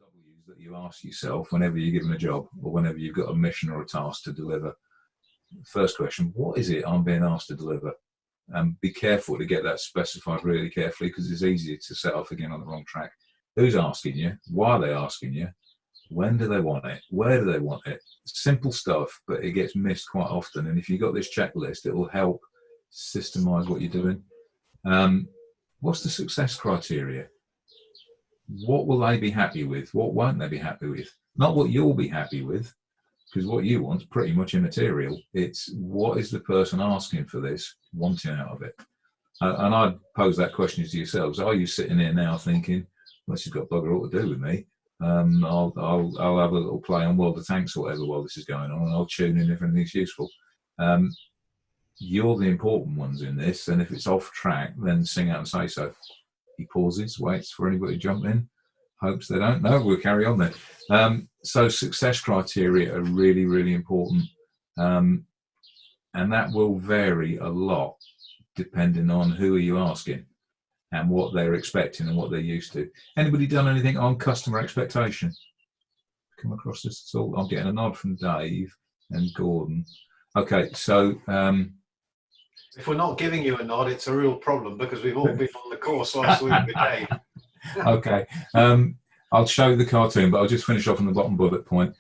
W's that you ask yourself whenever you're given a job or whenever you've got a mission or a task to deliver. First question, what is it I'm being asked to deliver? And be careful to get that specified really carefully, because it's easy to set off again on the wrong track. Who's asking you? Why are they asking you? When do they want it? Where do they want it? Simple stuff, but it gets missed quite often. And if you've got this checklist, it will help systemize what you're doing. What's the success criteria? What will they be happy with? What won't they be happy with? Not what you'll be happy with, because what you want is pretty much immaterial. It's what is the person asking for this wanting out of it? And I'd pose that question to yourselves. Are you sitting there now thinking, well, this has got bugger all to do with me? I'll have a little play on World of Tanks or whatever while this is going on, and I'll tune in if anything's useful. You're the important ones in this, and if it's off track, then sing out and say so. He pauses, waits for anybody to jump in, hopes they don't. No, we'll carry on then. So success criteria are really, really important, and that will vary a lot depending on who are you asking and what they're expecting and what they're used to. Anybody done anything on customer expectation? Come across this at all? I'm getting a nod from Dave and Gordon. Okay, so if we're not giving you a nod, it's a real problem, because we've all been on the course last week with Dave. Okay, I'll show you the cartoon, but I'll just finish off on the bottom bullet point.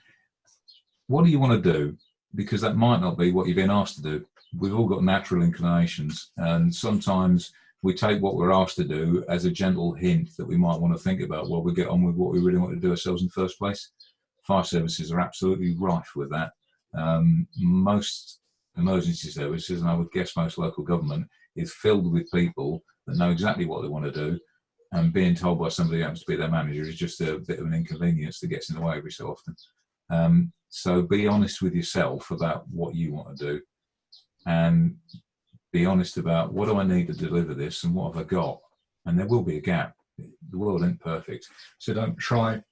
What do you want to do? Because that might not be what you've been asked to do. We've all got natural inclinations, and sometimes we take what we're asked to do as a gentle hint that we might want to think about while we get on with what we really want to do ourselves in the first place. Fire services are absolutely rife with that. Most emergency services, and I would guess most local government, is filled with people that know exactly what they want to do, and being told by somebody who happens to be their manager is just a bit of an inconvenience that gets in the way every so often. So be honest with yourself about what you want to do, and be honest about, what do I need to deliver this, and what have I got? And there will be a gap. The world ain't perfect, so don't try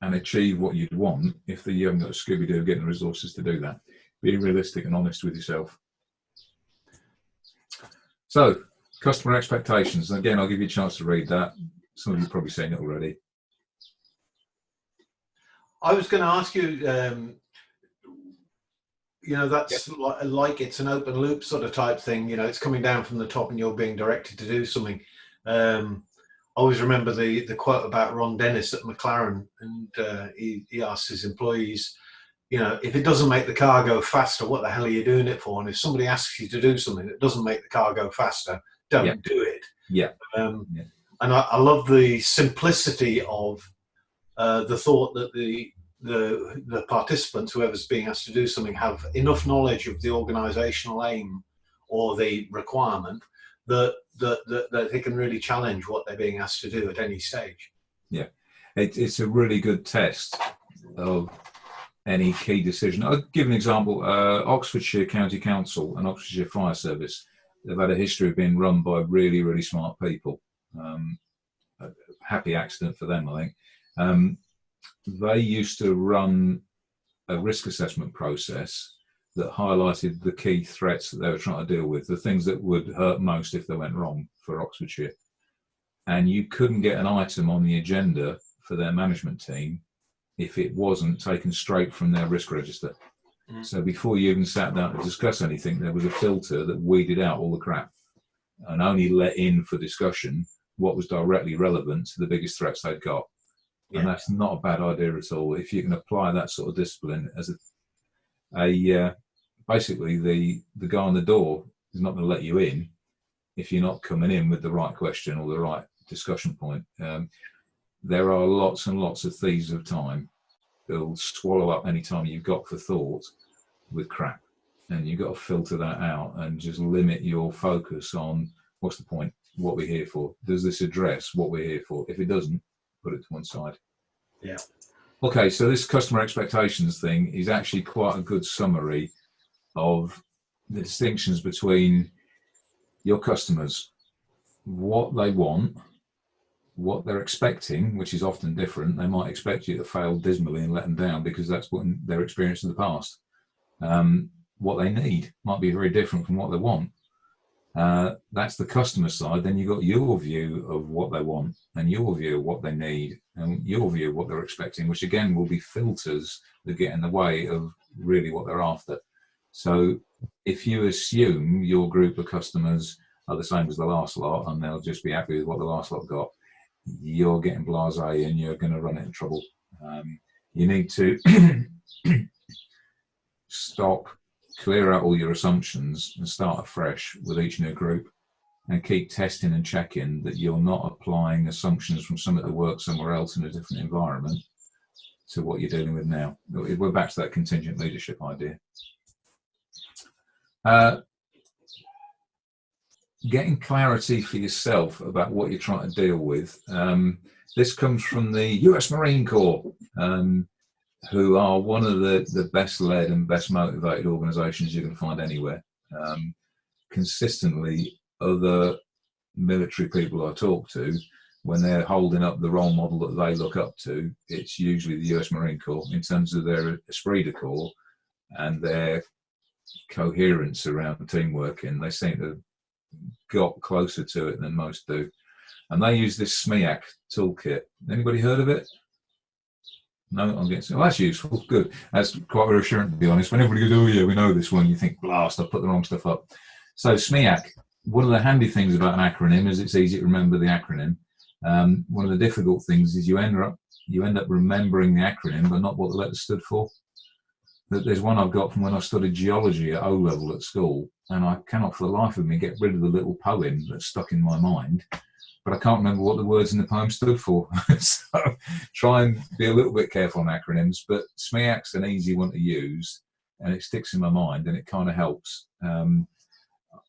and achieve what you'd want if you haven't got a Scooby-Doo getting the resources to do that. Be realistic and honest with yourself. So, customer expectations. Again, I'll give you a chance to read that. Some of you have probably seen it already. I was going to ask you, that's like it's an open loop sort of type thing. It's coming down from the top and you're being directed to do something. I always remember the quote about Ron Dennis at McLaren, and he asked his employees, if it doesn't make the car go faster, what the hell are you doing it for? And if somebody asks you to do something that doesn't make the car go faster, don't do it. Yeah. And I love the simplicity of the thought that the participants, whoever's being asked to do something, have enough knowledge of the organisational aim or the requirement that they can really challenge what they're being asked to do at any stage. Yeah, it's a really good test of any key decision. I'll give an example. Oxfordshire County Council and Oxfordshire Fire Service, they've had a history of being run by really, really smart people. A happy accident for them, I think. They used to run a risk assessment process that highlighted the key threats that they were trying to deal with, the things that would hurt most if they went wrong for Oxfordshire. And you couldn't get an item on the agenda for their management team if it wasn't taken straight from their risk register. So before you even sat down to discuss anything, there was a filter that weeded out all the crap and only let in for discussion what was directly relevant to the biggest threats they'd got. Yeah. And that's not a bad idea at all. If you can apply that sort of discipline as basically the guy on the door is not going to let you in if you're not coming in with the right question or the right discussion point. There are lots and lots of thieves of time who'll swallow up any time you've got for thought with crap. And you've got to filter that out and just limit your focus on what's the point, what we're here for. Does this address what we're here for? If it doesn't, put it to one side. Yeah. Okay, so this customer expectations thing is actually quite a good summary of the distinctions between your customers, what they want, what they're expecting, which is often different. They might expect you to fail dismally and let them down because that's what their experience in the past. What they need might be very different from what they want. That's the customer side. Then you've got your view of what they want and your view of what they need and your view of what they're expecting, which again will be filters that get in the way of really what they're after. So if you assume your group of customers are the same as the last lot and they'll just be happy with what the last lot got, you're getting blasé and you're going to run into trouble. You need to stop, clear out all your assumptions and start afresh with each new group, and keep testing and checking that you're not applying assumptions from something that works somewhere else in a different environment to what you're dealing with now. We're back to that contingent leadership idea. Getting clarity for yourself about what you're trying to deal with. This comes from the US Marine Corps, who are one of the best led and best motivated organizations you can find anywhere. Consistently, other military people I talk to, when they're holding up the role model that they look up to, it's usually the US Marine Corps in terms of their esprit de corps and their coherence around teamwork, and they seem to have got closer to it than most do. And they use this SMEAC toolkit. Anybody heard of it? No, I'm getting. Well, that's useful. Good. That's quite reassuring, to be honest. When everybody goes, "Oh yeah, we know this one," you think, "Blast! I put the wrong stuff up." So SMEAC. One of the handy things about an acronym is it's easy to remember the acronym. One of the difficult things is you end up remembering the acronym, but not what the letters stood for. There's one I've got from when I studied geology at O-level at school, and I cannot for the life of me get rid of the little poem that's stuck in my mind. But I can't remember what the words in the poem stood for. So try and be a little bit careful on acronyms, but SMEAC's an easy one to use and it sticks in my mind and it kind of helps. I'm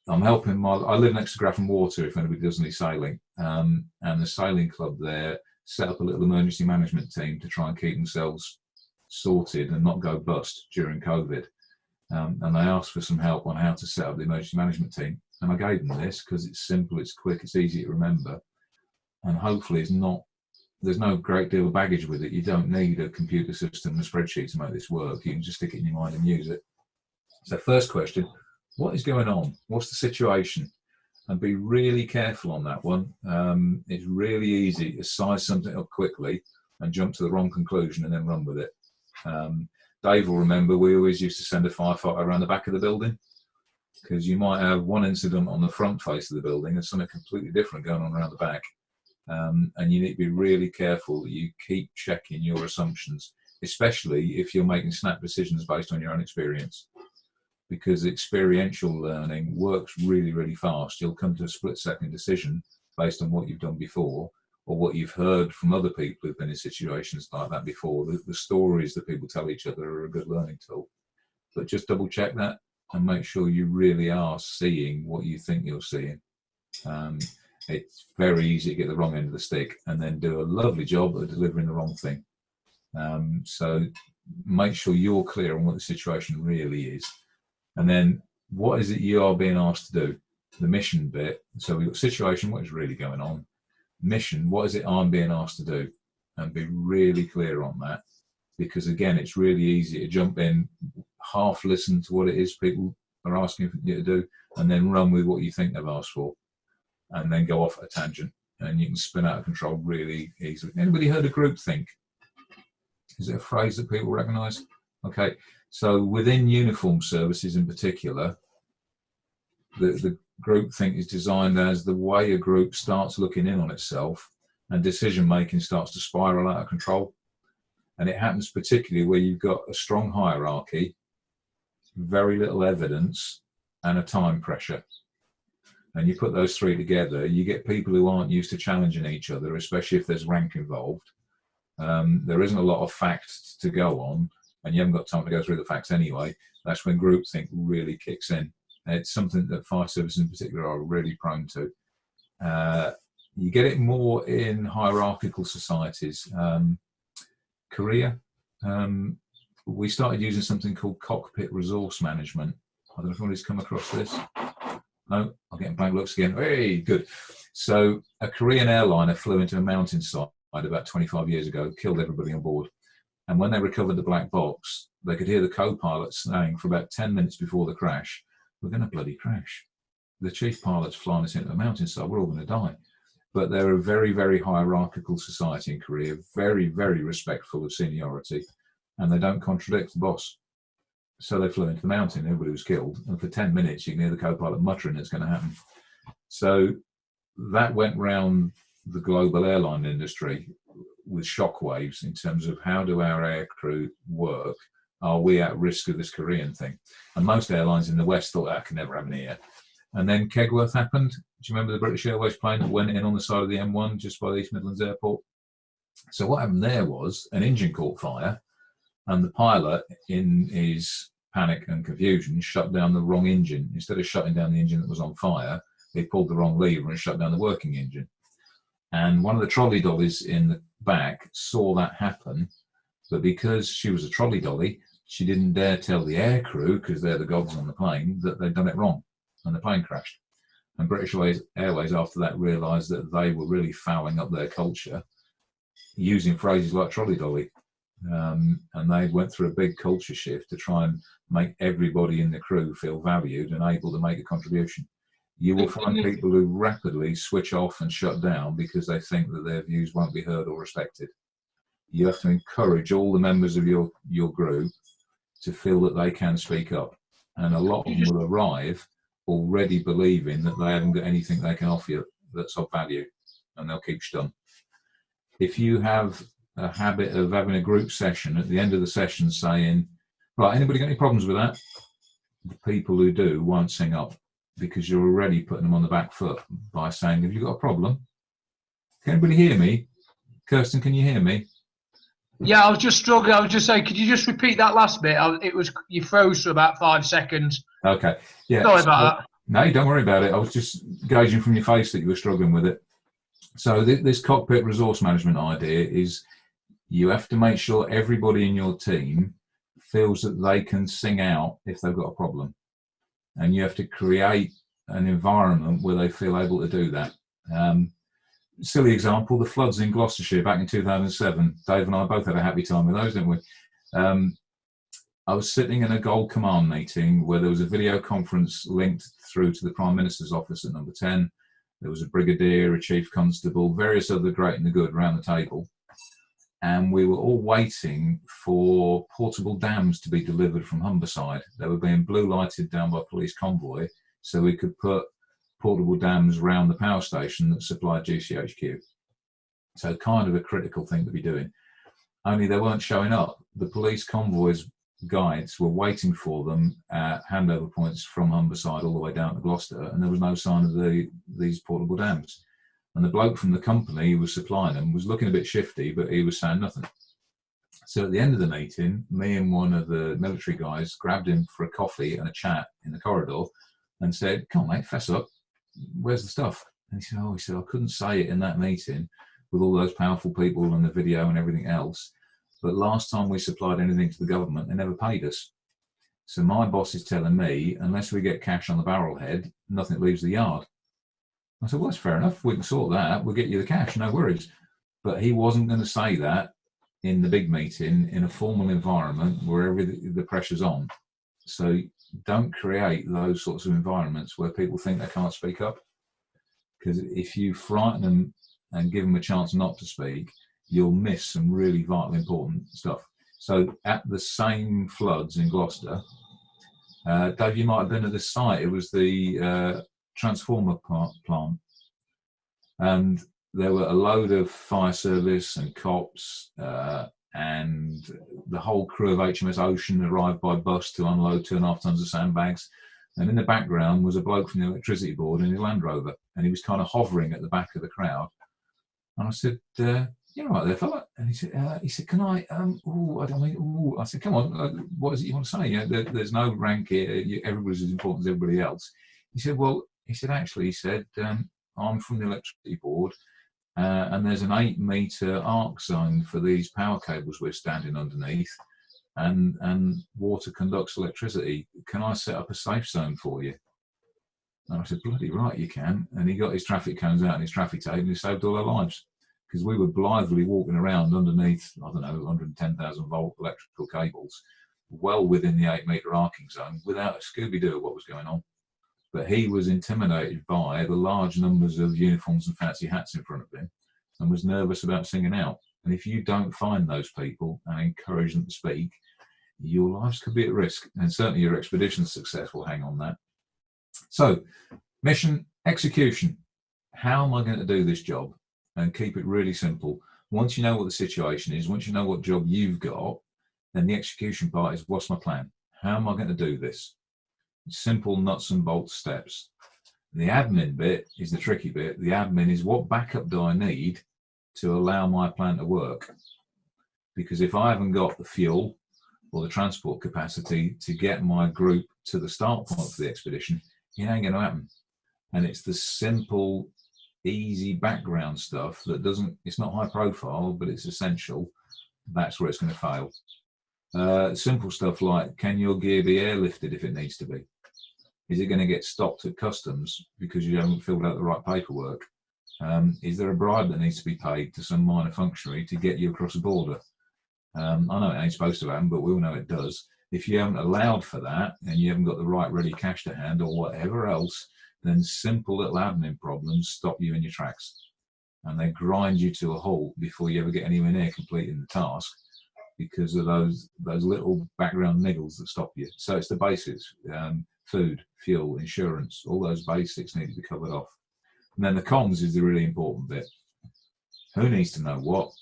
helping I live next to Grafton Water, if anybody does any sailing, and the sailing club there set up a little emergency management team to try and keep themselves sorted and not go bust during COVID. And they asked for some help on how to set up the emergency management team. And I gave them this because it's simple, it's quick, it's easy to remember. And hopefully there's no great deal of baggage with it. You don't need a computer system and a spreadsheet to make this work. You can just stick it in your mind and use it. So first question, what is going on? What's the situation? And be really careful on that one. It's really easy to size something up quickly and jump to the wrong conclusion and then run with it. Dave will remember we always used to send a firefighter around the back of the building, because you might have one incident on the front face of the building and something completely different going on around the back. And you need to be really careful that you keep checking your assumptions, especially if you're making snap decisions based on your own experience, because experiential learning works really, really fast. You'll come to a split-second decision based on what you've done before or what you've heard from other people who've been in situations like that before. The stories that people tell each other are a good learning tool. But just double check that and make sure you really are seeing what you think you're seeing. It's very easy to get the wrong end of the stick and then do a lovely job of delivering the wrong thing. So make sure you're clear on what the situation really is. And then what is it you are being asked to do? The mission bit. So we've got situation, what is really going on? Mission, what is it I'm being asked to do? And be really clear on that. Because again, it's really easy to jump in, half listen to what it is people are asking you to do, and then run with what you think they've asked for, and then go off at a tangent, and you can spin out of control really easily. Anybody heard of groupthink? Is it a phrase that people recognise? Okay, so within uniform services in particular, the groupthink is designed as the way a group starts looking in on itself and decision making starts to spiral out of control. And it happens particularly where you've got a strong hierarchy, very little evidence, and a time pressure. And you put those three together, you get people who aren't used to challenging each other, especially if there's rank involved. There isn't a lot of facts to go on, and you haven't got time to go through the facts anyway. That's when groupthink really kicks in. And it's something that fire services in particular are really prone to. You get it more in hierarchical societies. Korea, we started using something called cockpit resource management. I don't know if anybody's come across this. No, I'm getting blank looks again. Hey, good. So a Korean airliner flew into a mountainside about 25 years ago, killed everybody on board. And when they recovered the black box, they could hear the co-pilot saying for about 10 minutes before the crash, "We're going to bloody crash." the chief pilot's flying us into a mountainside, we're all going to die. But they're a very, very hierarchical society in Korea, very, very respectful of seniority, and they don't contradict the boss. So they flew into the mountain, everybody was killed, and for 10 minutes you can hear the co-pilot muttering it's going to happen. So that went round the global airline industry with shockwaves in terms of how do our aircrew work? Are we at risk of this Korean thing? And most airlines in the West thought that could never happen here. And then Kegworth happened. Do you remember the British Airways plane that went in on the side of the M1 just by the East Midlands Airport? So what happened there was an engine caught fire, and the pilot, in his panic and confusion, shut down the wrong engine. Instead of shutting down the engine that was on fire, he pulled the wrong lever and shut down the working engine. And one of the trolley dollies in the back saw that happen, but because she was a trolley dolly, she didn't dare tell the aircrew, because they're the gods on the plane, that they'd done it wrong, and the plane crashed. And British Airways, after that, realised that they were really fouling up their culture using phrases like trolley dolly. And they went through a big culture shift to try and make everybody in the crew feel valued and able to make a contribution. You will find people who rapidly switch off and shut down because they think that their views won't be heard or respected. You have to encourage all the members of your group to feel that they can speak up. And a lot of them will arrive already believing that they haven't got anything they can offer you that's of value, and they'll keep stum. If you have a habit of having a group session at the end of the session saying, right, anybody got any problems with that? The people who do won't sing up, because you're already putting them on the back foot by saying, have you got a problem? Can anybody hear me? Kirsten, can you hear me? Yeah, I was just struggling. I was just saying, could you just repeat that last bit? You froze for about 5 seconds. Okay. Yeah. Sorry about that. No, don't worry about it. I was just gauging from your face that you were struggling with it. So this cockpit resource management idea is you have to make sure everybody in your team feels that they can sing out if they've got a problem. And you have to create an environment where they feel able to do that. Silly example, the floods in Gloucestershire back in 2007. Dave and I both had a happy time with those, didn't we? I was sitting in a Gold Command meeting where there was a video conference linked through to the Prime Minister's office at number 10. There was a brigadier, a chief constable, various other great and the good around the table. And we were all waiting for portable dams to be delivered from Humberside. They were being blue lighted down by police convoy, so we could put portable dams around the power station that supplied GCHQ. So kind of a critical thing to be doing. Only they weren't showing up. The police convoy's guides were waiting for them at handover points from Humberside all the way down to Gloucester, and there was no sign of these portable dams. And the bloke from the company who was supplying them was looking a bit shifty, but he was saying nothing. So at the end of the meeting, me and one of the military guys grabbed him for a coffee and a chat in the corridor and said, come on, mate, fess up. Where's the stuff? And he said, I couldn't say it in that meeting with all those powerful people and the video and everything else. But last time we supplied anything to the government, they never paid us. So my boss is telling me, unless we get cash on the barrel head, nothing leaves the yard. I said, well, that's fair enough. We can sort that. We'll get you the cash, no worries. But he wasn't going to say that in the big meeting in a formal environment where the pressure's on. So don't create those sorts of environments where people think they can't speak up. Because if you frighten them and give them a chance not to speak, you'll miss some really vital important stuff. So at the same floods in Gloucester, Dave, you might have been at the site. It was the transformer plant, and there were a load of fire service and cops, and the whole crew of HMS Ocean arrived by bus to unload 2.5 tons of sandbags. And in the background was a bloke from the electricity board in his Land Rover, and he was kind of hovering at the back of the crowd. And I said, "You're right there, fella." And he said, "Can I? I don't mean." I said, "Come on, what is it you want to say? You know, there's no rank here. Everybody's as important as everybody else." He said, "Well," he said, "actually," "I'm from the electricity board, and there's an 8-metre arc zone for these power cables we're standing underneath, and water conducts electricity. Can I set up a safe zone for you?" And I said, "Bloody right, you can." And he got his traffic cones out and his traffic tape, and he saved all our lives. Because we were blithely walking around underneath, 110,000 volt electrical cables, well within the 8-metre arcing zone, without a Scooby-Doo of what was going on. but he was intimidated by the large numbers of uniforms and fancy hats in front of him and was nervous about singing out. And if you don't find those people and encourage them to speak, your lives could be at risk, and certainly your expedition's success will hang on that. So, mission execution. How am I going to do this job? And keep it really simple. Once you know what the situation is, once you know what job you've got, then the execution part is, what's my plan? How am I going to do this? Simple nuts and bolts steps. The admin bit is the tricky bit. The admin is, what backup do I need to allow my plan to work? Because if I haven't got the fuel or the transport capacity to get my group to the start point for the expedition, it ain't going to happen. And it's the simple, easy background stuff that it's not high profile, but it's essential. That's where it's going to fail. Simple stuff like, can your gear be airlifted if it needs to be? Is it going to get stopped at customs because you haven't filled out the right paperwork? Is there a bribe that needs to be paid to some minor functionary to get you across the border? I know it ain't supposed to happen, but we all know it does. If you haven't allowed for that and you haven't got the right ready cash to hand or whatever else, then simple little admin problems stop you in your tracks, and they grind you to a halt before you ever get anywhere near completing the task, because of those little background niggles that stop you. So it's the basics: food, fuel, insurance. All those basics need to be covered off. And then the comms is the really important bit. Who needs to know what?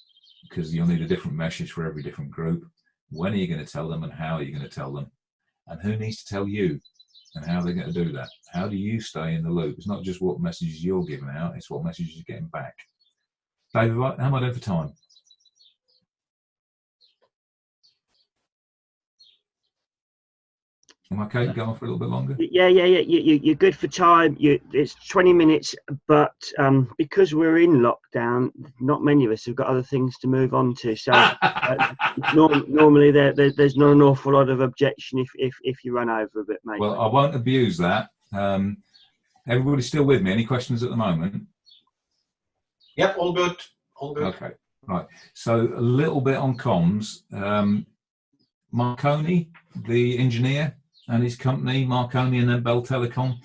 Because you'll need a different message for every different group. When are you going to tell them, and how are you going to tell them? And who needs to tell you, and how they're going to do that? How do you stay in the loop? It's not just what messages you're giving out, it's what messages you're getting back. David, how am I doing for time? Am I okay to go on for a little bit longer? Yeah. You're good for time. It's 20 minutes, but because we're in lockdown, not many of us have got other things to move on to. So normally there's not an awful lot of objection if you run over a bit, mate. Well, I won't abuse that. Everybody still with me? Any questions at the moment? Yep, all good. All good. Okay, right. So a little bit on comms. Marconi, the engineer, and his company, Marconi and then Bell Telecom,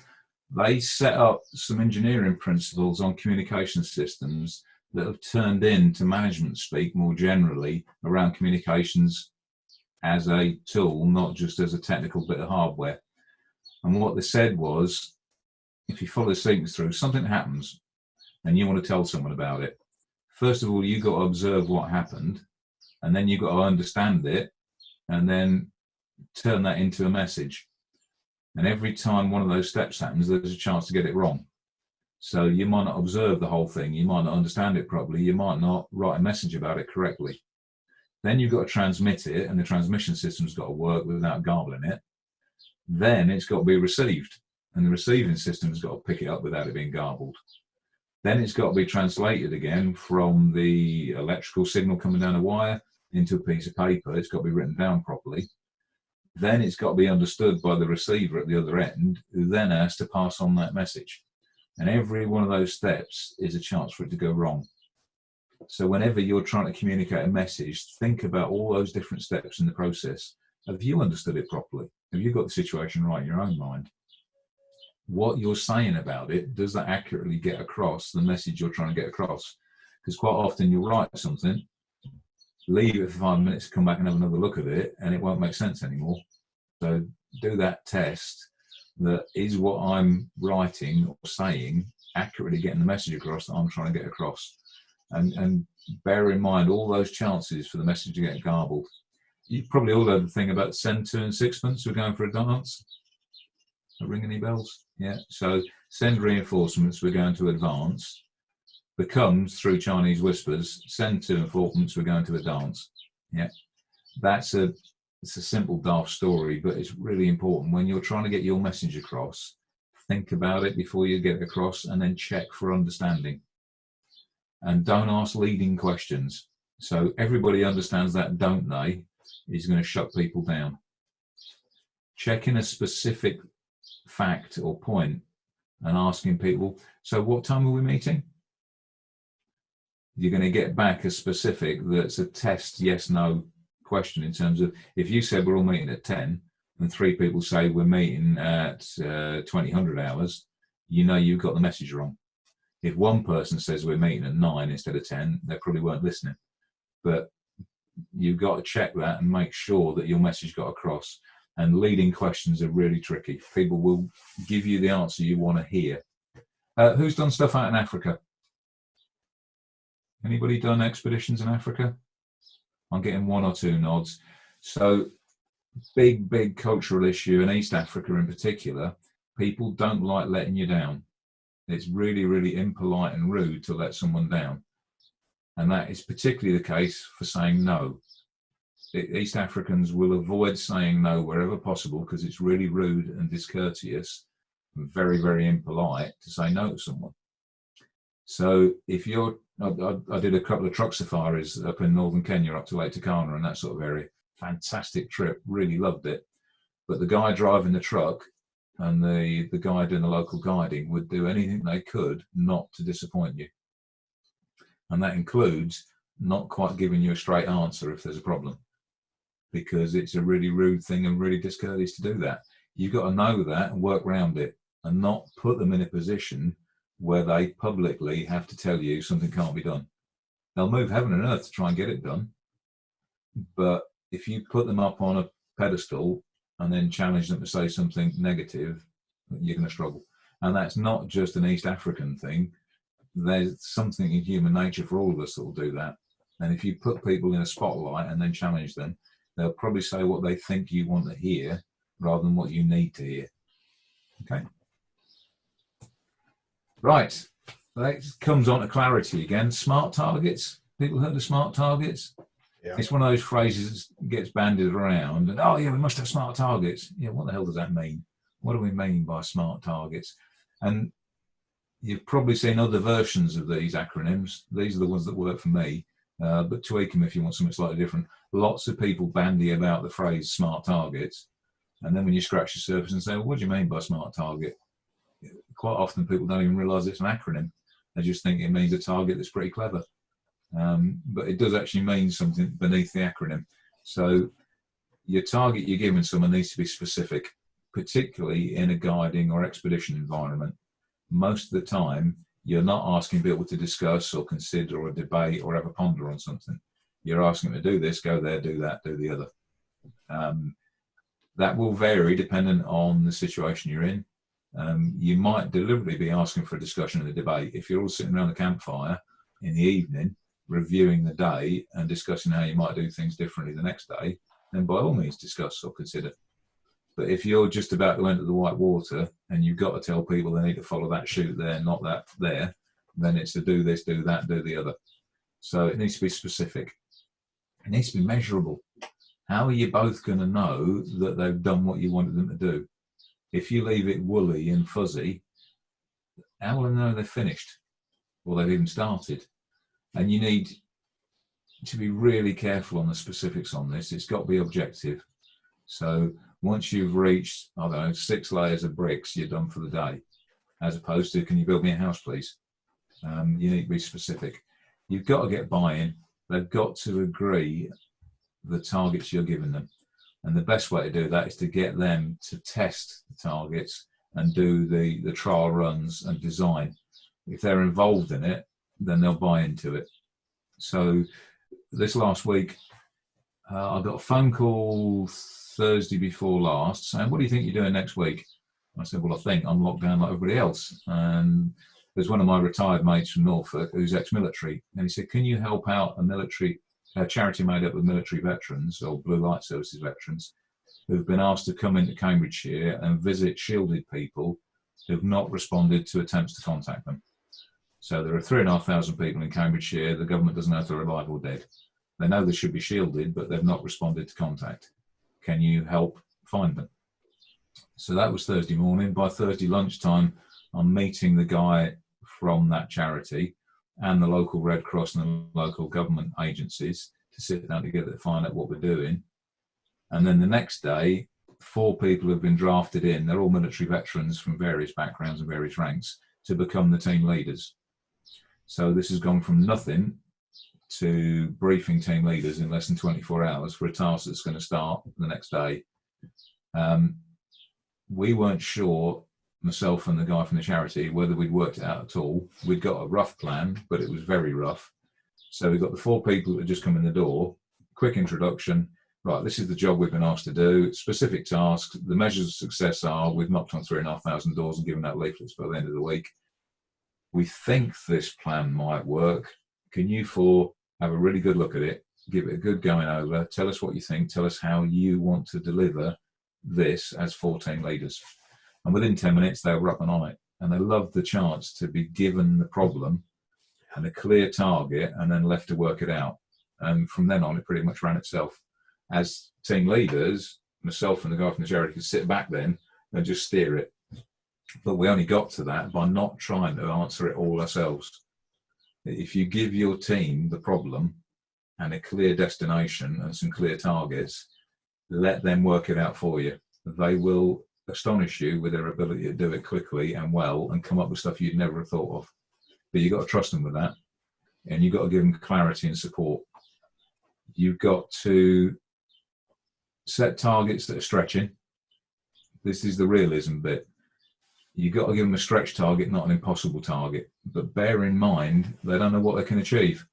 they set up some engineering principles on communication systems that have turned into management speak more generally around communications as a tool, not just as a technical bit of hardware. And what they said was, if you follow the sequence through, something happens and you want to tell someone about it. First of all, you've got to observe what happened, and then you've got to understand it, and then turn that into a message. And every time one of those steps happens, there's a chance to get it wrong. So you might not observe the whole thing, you might not understand it properly, you might not write a message about it correctly. Then you've got to transmit it, and the transmission system's got to work without garbling it. Then it's got to be received, and the receiving system's got to pick it up without it being garbled. Then it's got to be translated again from the electrical signal coming down a wire into a piece of paper. It's got to be written down properly. Then it's got to be understood by the receiver at the other end, who then has to pass on that message. And every one of those steps is a chance for it to go wrong. So whenever you're trying to communicate a message, think about all those different steps in the process. Have you understood it properly? Have you got the situation right in your own mind? What you're saying about it, does that accurately get across the message you're trying to get across? Because quite often you'll write something, leave it for 5 minutes, come back and have another look at it, and it won't make sense anymore. So do that test. That is what I'm writing or saying accurately getting the message across that I'm trying to get across. And bear in mind all those chances for the message to get garbled. You probably all heard the thing about send two and sixpence, we're going for a dance. Not ring any bells? Yeah. So send reinforcements, we're going to advance, becomes through Chinese whispers, send two and fourpence, we're going to a dance. Yeah. It's a simple daft story, but it's really important. When you're trying to get your message across, think about it before you get it across, and then check for understanding. And don't ask leading questions. So everybody understands that, don't they? Is going to shut people down. Checking a specific fact or point and asking people, so what time are we meeting? You're going to get back a specific that's a test yes no question, in terms of, if you said we're all meeting at 10, and 3 people say we're meeting at 2000 hours, you know you've got the message wrong. If one person says we're meeting at 9 instead of 10, they probably weren't listening. But you've got to check that and make sure that your message got across. And leading questions are really tricky. People will give you the answer you want to hear. Who's done stuff out in Africa? Anybody done expeditions in Africa? I'm getting 1 or 2 nods. So big cultural issue in East Africa in particular. People don't like letting you down. It's really impolite and rude to let someone down. And that is particularly the case for saying no. East Africans will avoid saying no wherever possible because it's really rude and discourteous and very impolite to say no to someone. So if you're, I did a couple of truck safaris up in northern Kenya up to Lake Turkana and that sort of area. Fantastic trip, really loved it. But the guy driving the truck and the guy doing the local guiding would do anything they could not to disappoint you. And that includes not quite giving you a straight answer if there's a problem, because it's a really rude thing and really discourteous to do that. You've got to know that and work around it and not put them in a position where they publicly have to tell you something can't be done. They'll move heaven and earth to try and get it done. But if you put them up on a pedestal and then challenge them to say something negative, you're going to struggle. And that's not just an East African thing. There's something in human nature for all of us that will do that. And if you put people in a spotlight and then challenge them, they'll probably say what they think you want to hear rather than what you need to hear. Okay. Right. That comes on to clarity again. Smart targets. People heard of smart targets? Yeah. It's one of those phrases that gets bandied around. And, oh, yeah, we must have smart targets. Yeah, what the hell does that mean? What do we mean by smart targets? And you've probably seen other versions of these acronyms. These are the ones that work for me. But tweak them if you want something slightly different. Lots of people bandy about the phrase smart targets. And then when you scratch the surface and say, well, what do you mean by smart target? Quite often people don't even realise it's an acronym. They just think it means a target that's pretty clever. But it does actually mean something beneath the acronym. So your target you're giving someone needs to be specific, particularly in a guiding or expedition environment. Most of the time, you're not asking people to discuss or consider or debate or have a ponder on something. You're asking them to do this, go there, do that, do the other. That will vary depending on the situation you're in. You might deliberately be asking for a discussion and a debate. If you're all sitting around the campfire in the evening, reviewing the day and discussing how you might do things differently the next day, then by all means discuss or consider. But if you're just about to enter the white water and you've got to tell people they need to follow that chute there, not that there, then it's to do this, do that, do the other. So it needs to be specific. It needs to be measurable. How are you both going to know that they've done what you wanted them to do? If you leave it woolly and fuzzy, how will they know they've finished or they've even started? And you need to be really careful on the specifics on this. It's got to be objective. So once you've reached, I don't know, 6 layers of bricks, you're done for the day, as opposed to, can you build me a house, please? You need to be specific. You've got to get buy-in. They've got to agree the targets you're giving them. And the best way to do that is to get them to test the targets and do the trial runs and design. If they're involved in it, then they'll buy into it. So this last week, I got a phone call Thursday before last saying, what do you think you're doing next week? I said, well, I think I'm locked down like everybody else. And there's one of my retired mates from Norfolk who's ex-military. And he said, can you help out a charity made up of military veterans or Blue Light Services veterans who've been asked to come into Cambridgeshire and visit shielded people who've not responded to attempts to contact them. So there are 3,500 people in Cambridgeshire. The government doesn't know if they're alive or dead. They know they should be shielded, but they've not responded to contact. Can you help find them? So that was Thursday morning. By Thursday lunchtime, I'm meeting the guy from that charity and the local Red Cross and the local government agencies to sit down together to find out what we're doing. And then the next day, 4 people have been drafted in. They're all military veterans from various backgrounds and various ranks to become the team leaders. So this has gone from nothing to briefing team leaders in less than 24 hours for a task that's going to start the next day. We weren't sure, myself and the guy from the charity, whether we'd worked it out at all. We'd got a rough plan, but it was very rough. So we got the 4 people that had just come in the door, quick introduction. Right, this is the job we've been asked to do, specific tasks. The measures of success are we've knocked on 3,500 doors and given out leaflets by the end of the week. We think this plan might work. Can you 4 have a really good look at it, give it a good going over, tell us what you think, tell us how you want to deliver this as 14 leaders. And within 10 minutes, they were up and on it. And they loved the chance to be given the problem and a clear target and then left to work it out. And from then on, it pretty much ran itself. As team leaders, myself and the guy from the charity could sit back then and just steer it. But we only got to that by not trying to answer it all ourselves. If you give your team the problem and a clear destination and some clear targets, let them work it out for you. They will astonish you with their ability to do it quickly and well and come up with stuff you'd never have thought of. But you've got to trust them with that, and you've got to give them clarity and support. You've got to set targets that are stretching. This is the realism bit. You've got to give them a stretch target, not an impossible target. But bear in mind, they don't know what they can achieve.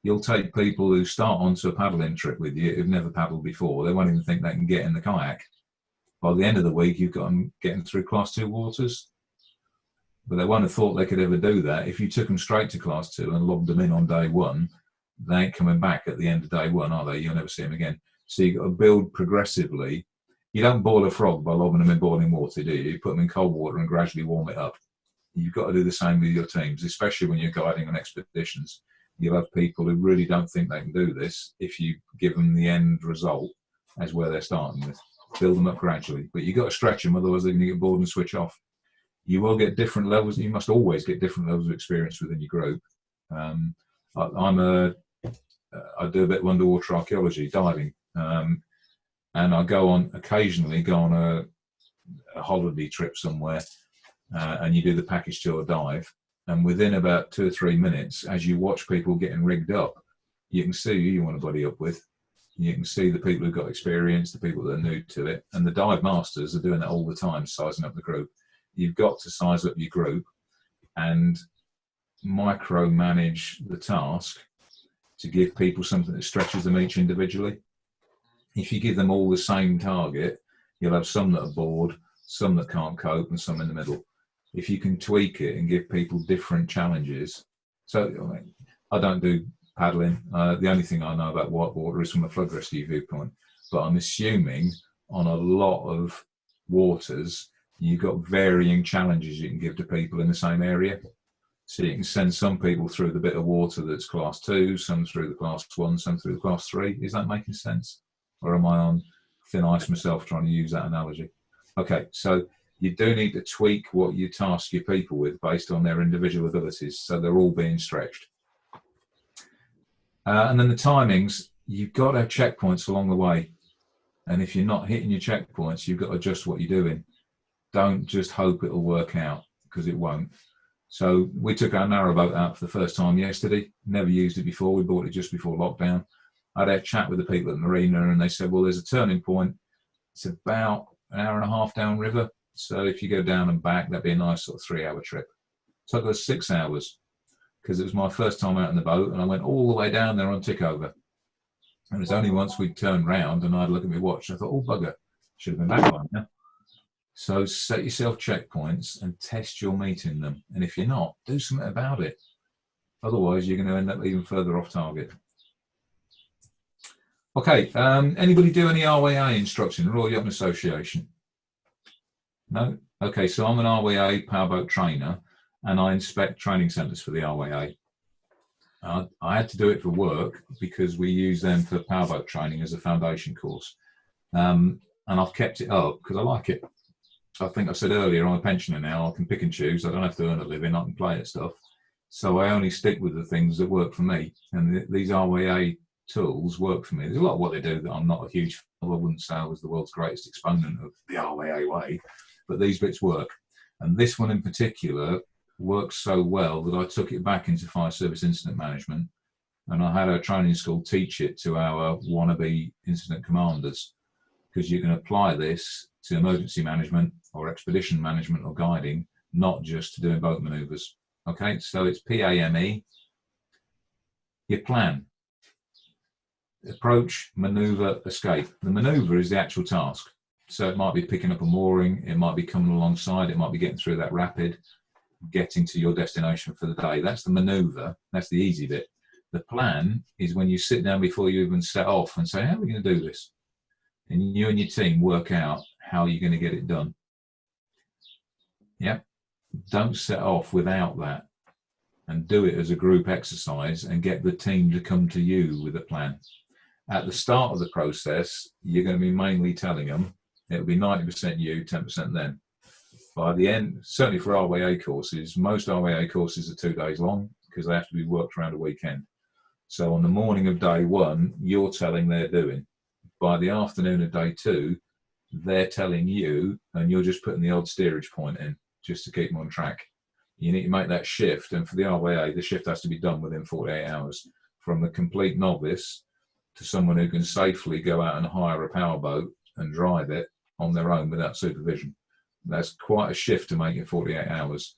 You'll take people who start onto a paddling trip with you who've never paddled before. They won't even think they can get in the kayak. By the end of the week, you've got them getting through Class 2 waters. But they won't have thought they could ever do that. If you took them straight to Class 2 and lobbed them in on day 1, they ain't coming back at the end of day 1, are they? You'll never see them again. So you've got to build progressively. You don't boil a frog by lobbing them in boiling water, do you? You put them in cold water and gradually warm it up. You've got to do the same with your teams, especially when you're guiding on expeditions. You'll have people who really don't think they can do this if you give them the end result as where they're starting with. Build them up gradually. But you've got to stretch them, otherwise they're going to get bored and switch off. You will get different levels. You must always get different levels of experience within your group. I do a bit of underwater archaeology, diving. And I occasionally go on a holiday trip somewhere, and you do the package tour dive. And within about 2 or 3 minutes, as you watch people getting rigged up, you can see who you want to buddy up with. You can see the people who've got experience, the people that are new to it. And the dive masters are doing that all the time, sizing up the group. You've got to size up your group and micromanage the task to give people something that stretches them each individually. If you give them all the same target, you'll have some that are bored, some that can't cope, and some in the middle. If you can tweak it and give people different challenges. So I don't do paddling. The only thing I know about whitewater is from a flood rescue viewpoint. But I'm assuming on a lot of waters, you've got varying challenges you can give to people in the same area. So you can send some people through the bit of water that's Class 2, some through the Class 1, some through the Class 3. Is that making sense? Or am I on thin ice myself trying to use that analogy? Okay, so you do need to tweak what you task your people with based on their individual abilities, so they're all being stretched. And then the timings, you've got to have checkpoints along the way. And if you're not hitting your checkpoints, you've got to adjust what you're doing. Don't just hope it'll work out, because it won't. So we took our narrowboat out for the first time yesterday. Never used it before. We bought it just before lockdown. I had a chat with the people at the marina, and they said, well, there's a turning point. It's about an hour and a half downriver. So if you go down and back, that'd be a nice sort of 3-hour trip. Took us 6 hours because it was my first time out in the boat, and I went all the way down there on tickover. And it was only once we'd turned round and I'd look at my watch, I thought, oh, bugger, should have been back by now. So set yourself checkpoints and test your meat in them. And if you're not, do something about it. Otherwise, you're going to end up even further off target. Okay, anybody do any RWA instruction, Royal Yachting Association? No? Okay, so I'm an RWA powerboat trainer, and I inspect training centres for the RWA. I had to do it for work because we use them for powerboat training as a foundation course. And I've kept it up because I like it. I think I said earlier, I'm a pensioner now. I can pick and choose. I don't have to earn a living. I can play at stuff. So I only stick with the things that work for me. And these RWA tools work for me. There's a lot of what they do that I'm not a huge fan of. I wouldn't say I was the world's greatest exponent of the RWA way, but these bits work. And this one in particular works so well that I took it back into fire service incident management, and I had our training school teach it to our wannabe incident commanders, because you can apply this to emergency management or expedition management or guiding, not just to doing boat maneuvers. Okay, so it's PAME. Your plan: approach, maneuver, escape. The maneuver is the actual task. So it might be picking up a mooring, it might be coming alongside, it might be getting through that rapid, getting to your destination for the day. That's the maneuver. That's the easy bit. The plan is when you sit down before you even set off and say, how are we going to do this? And you and your team work out how you're going to get it done. Yeah. Don't set off without that, and do it as a group exercise and get the team to come to you with a plan. At the start of the process, you're going to be mainly telling them it'll be 90% you, 10% them. By the end, certainly for RWA courses, most RWA courses are 2 days long because they have to be worked around a weekend. So on the morning of day one, you're telling they're doing. By the afternoon of day two, they're telling you, and you're just putting the odd steerage point in just to keep them on track. You need to make that shift, and for the RWA, the shift has to be done within 48 hours. From a complete novice to someone who can safely go out and hire a powerboat and drive it on their own without supervision. That's quite a shift to make in 48 hours.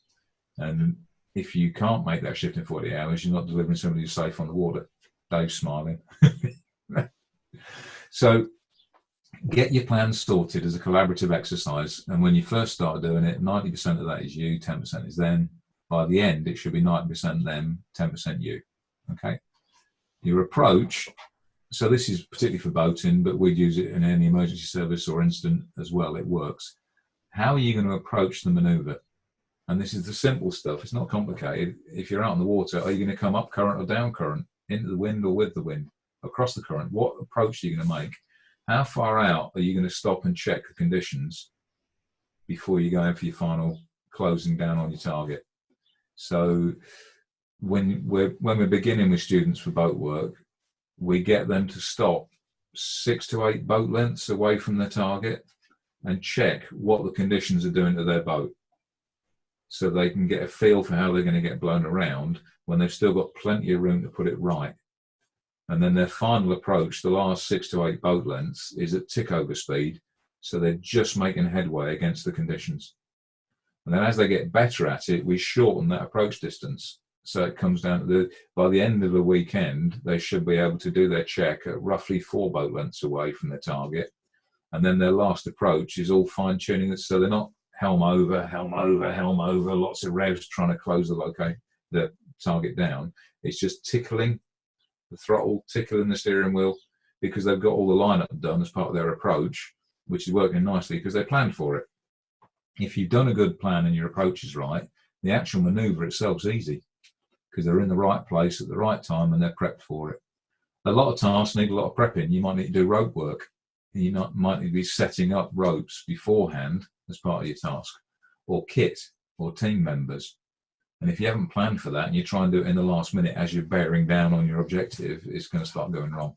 And if you can't make that shift in 48 hours, you're not delivering somebody who's safe on the water. Dave's smiling. So get your plans sorted as a collaborative exercise. And when you first start doing it, 90% of that is you, 10% is them. By the end, it should be 90% them, 10% you. Okay. Your approach, so this is particularly for boating, but we'd use it in any emergency service or incident as well. It works. How are you going to approach the maneuver? And this is the simple stuff. It's not complicated. If you're out in the water, are you going to come up current or down current, into the wind or with the wind, across the current? What approach are you going to make? How far out are you going to stop and check the conditions before you go in for your final closing down on your target? So when we're beginning with students for boat work, we get them to stop 6 to 8 boat lengths away from their target and check what the conditions are doing to their boat, so they can get a feel for how they're going to get blown around when they've still got plenty of room to put it right. And then their final approach, the last 6 to 8 boat lengths, is at tick over speed, so they're just making headway against the conditions. And then as they get better at it, we shorten that approach distance. So it comes down to by the end of a weekend, they should be able to do their check at roughly 4 boat lengths away from their target. And then their last approach is all fine tuning it, so they're not helm over, lots of revs trying to close the target down. It's just tickling the throttle, tickling the steering wheel, because they've got all the lineup done as part of their approach, which is working nicely because they planned for it. If you've done a good plan and your approach is right, the actual maneuver itself is easy because they're in the right place at the right time and they're prepped for it. A lot of tasks need a lot of prepping. You might need to do rope work. You might need to be setting up ropes beforehand as part of your task, or kit, or team members. And if you haven't planned for that and you try and do it in the last minute as you're bearing down on your objective, it's going to start going wrong.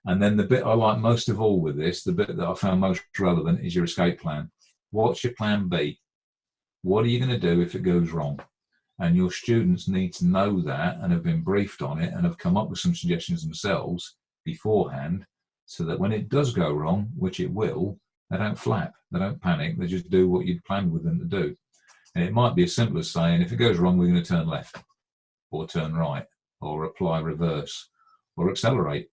And then the bit I like most of all with this, the bit that I found most relevant, is your escape plan. What's your plan B? What are you going to do if it goes wrong? And your students need to know that and have been briefed on it and have come up with some suggestions themselves beforehand, so that when it does go wrong, which it will, they don't flap, they don't panic, they just do what you'd planned with them to do. And it might be as simple as saying, if it goes wrong, we're going to turn left, or turn right, or apply reverse, or accelerate.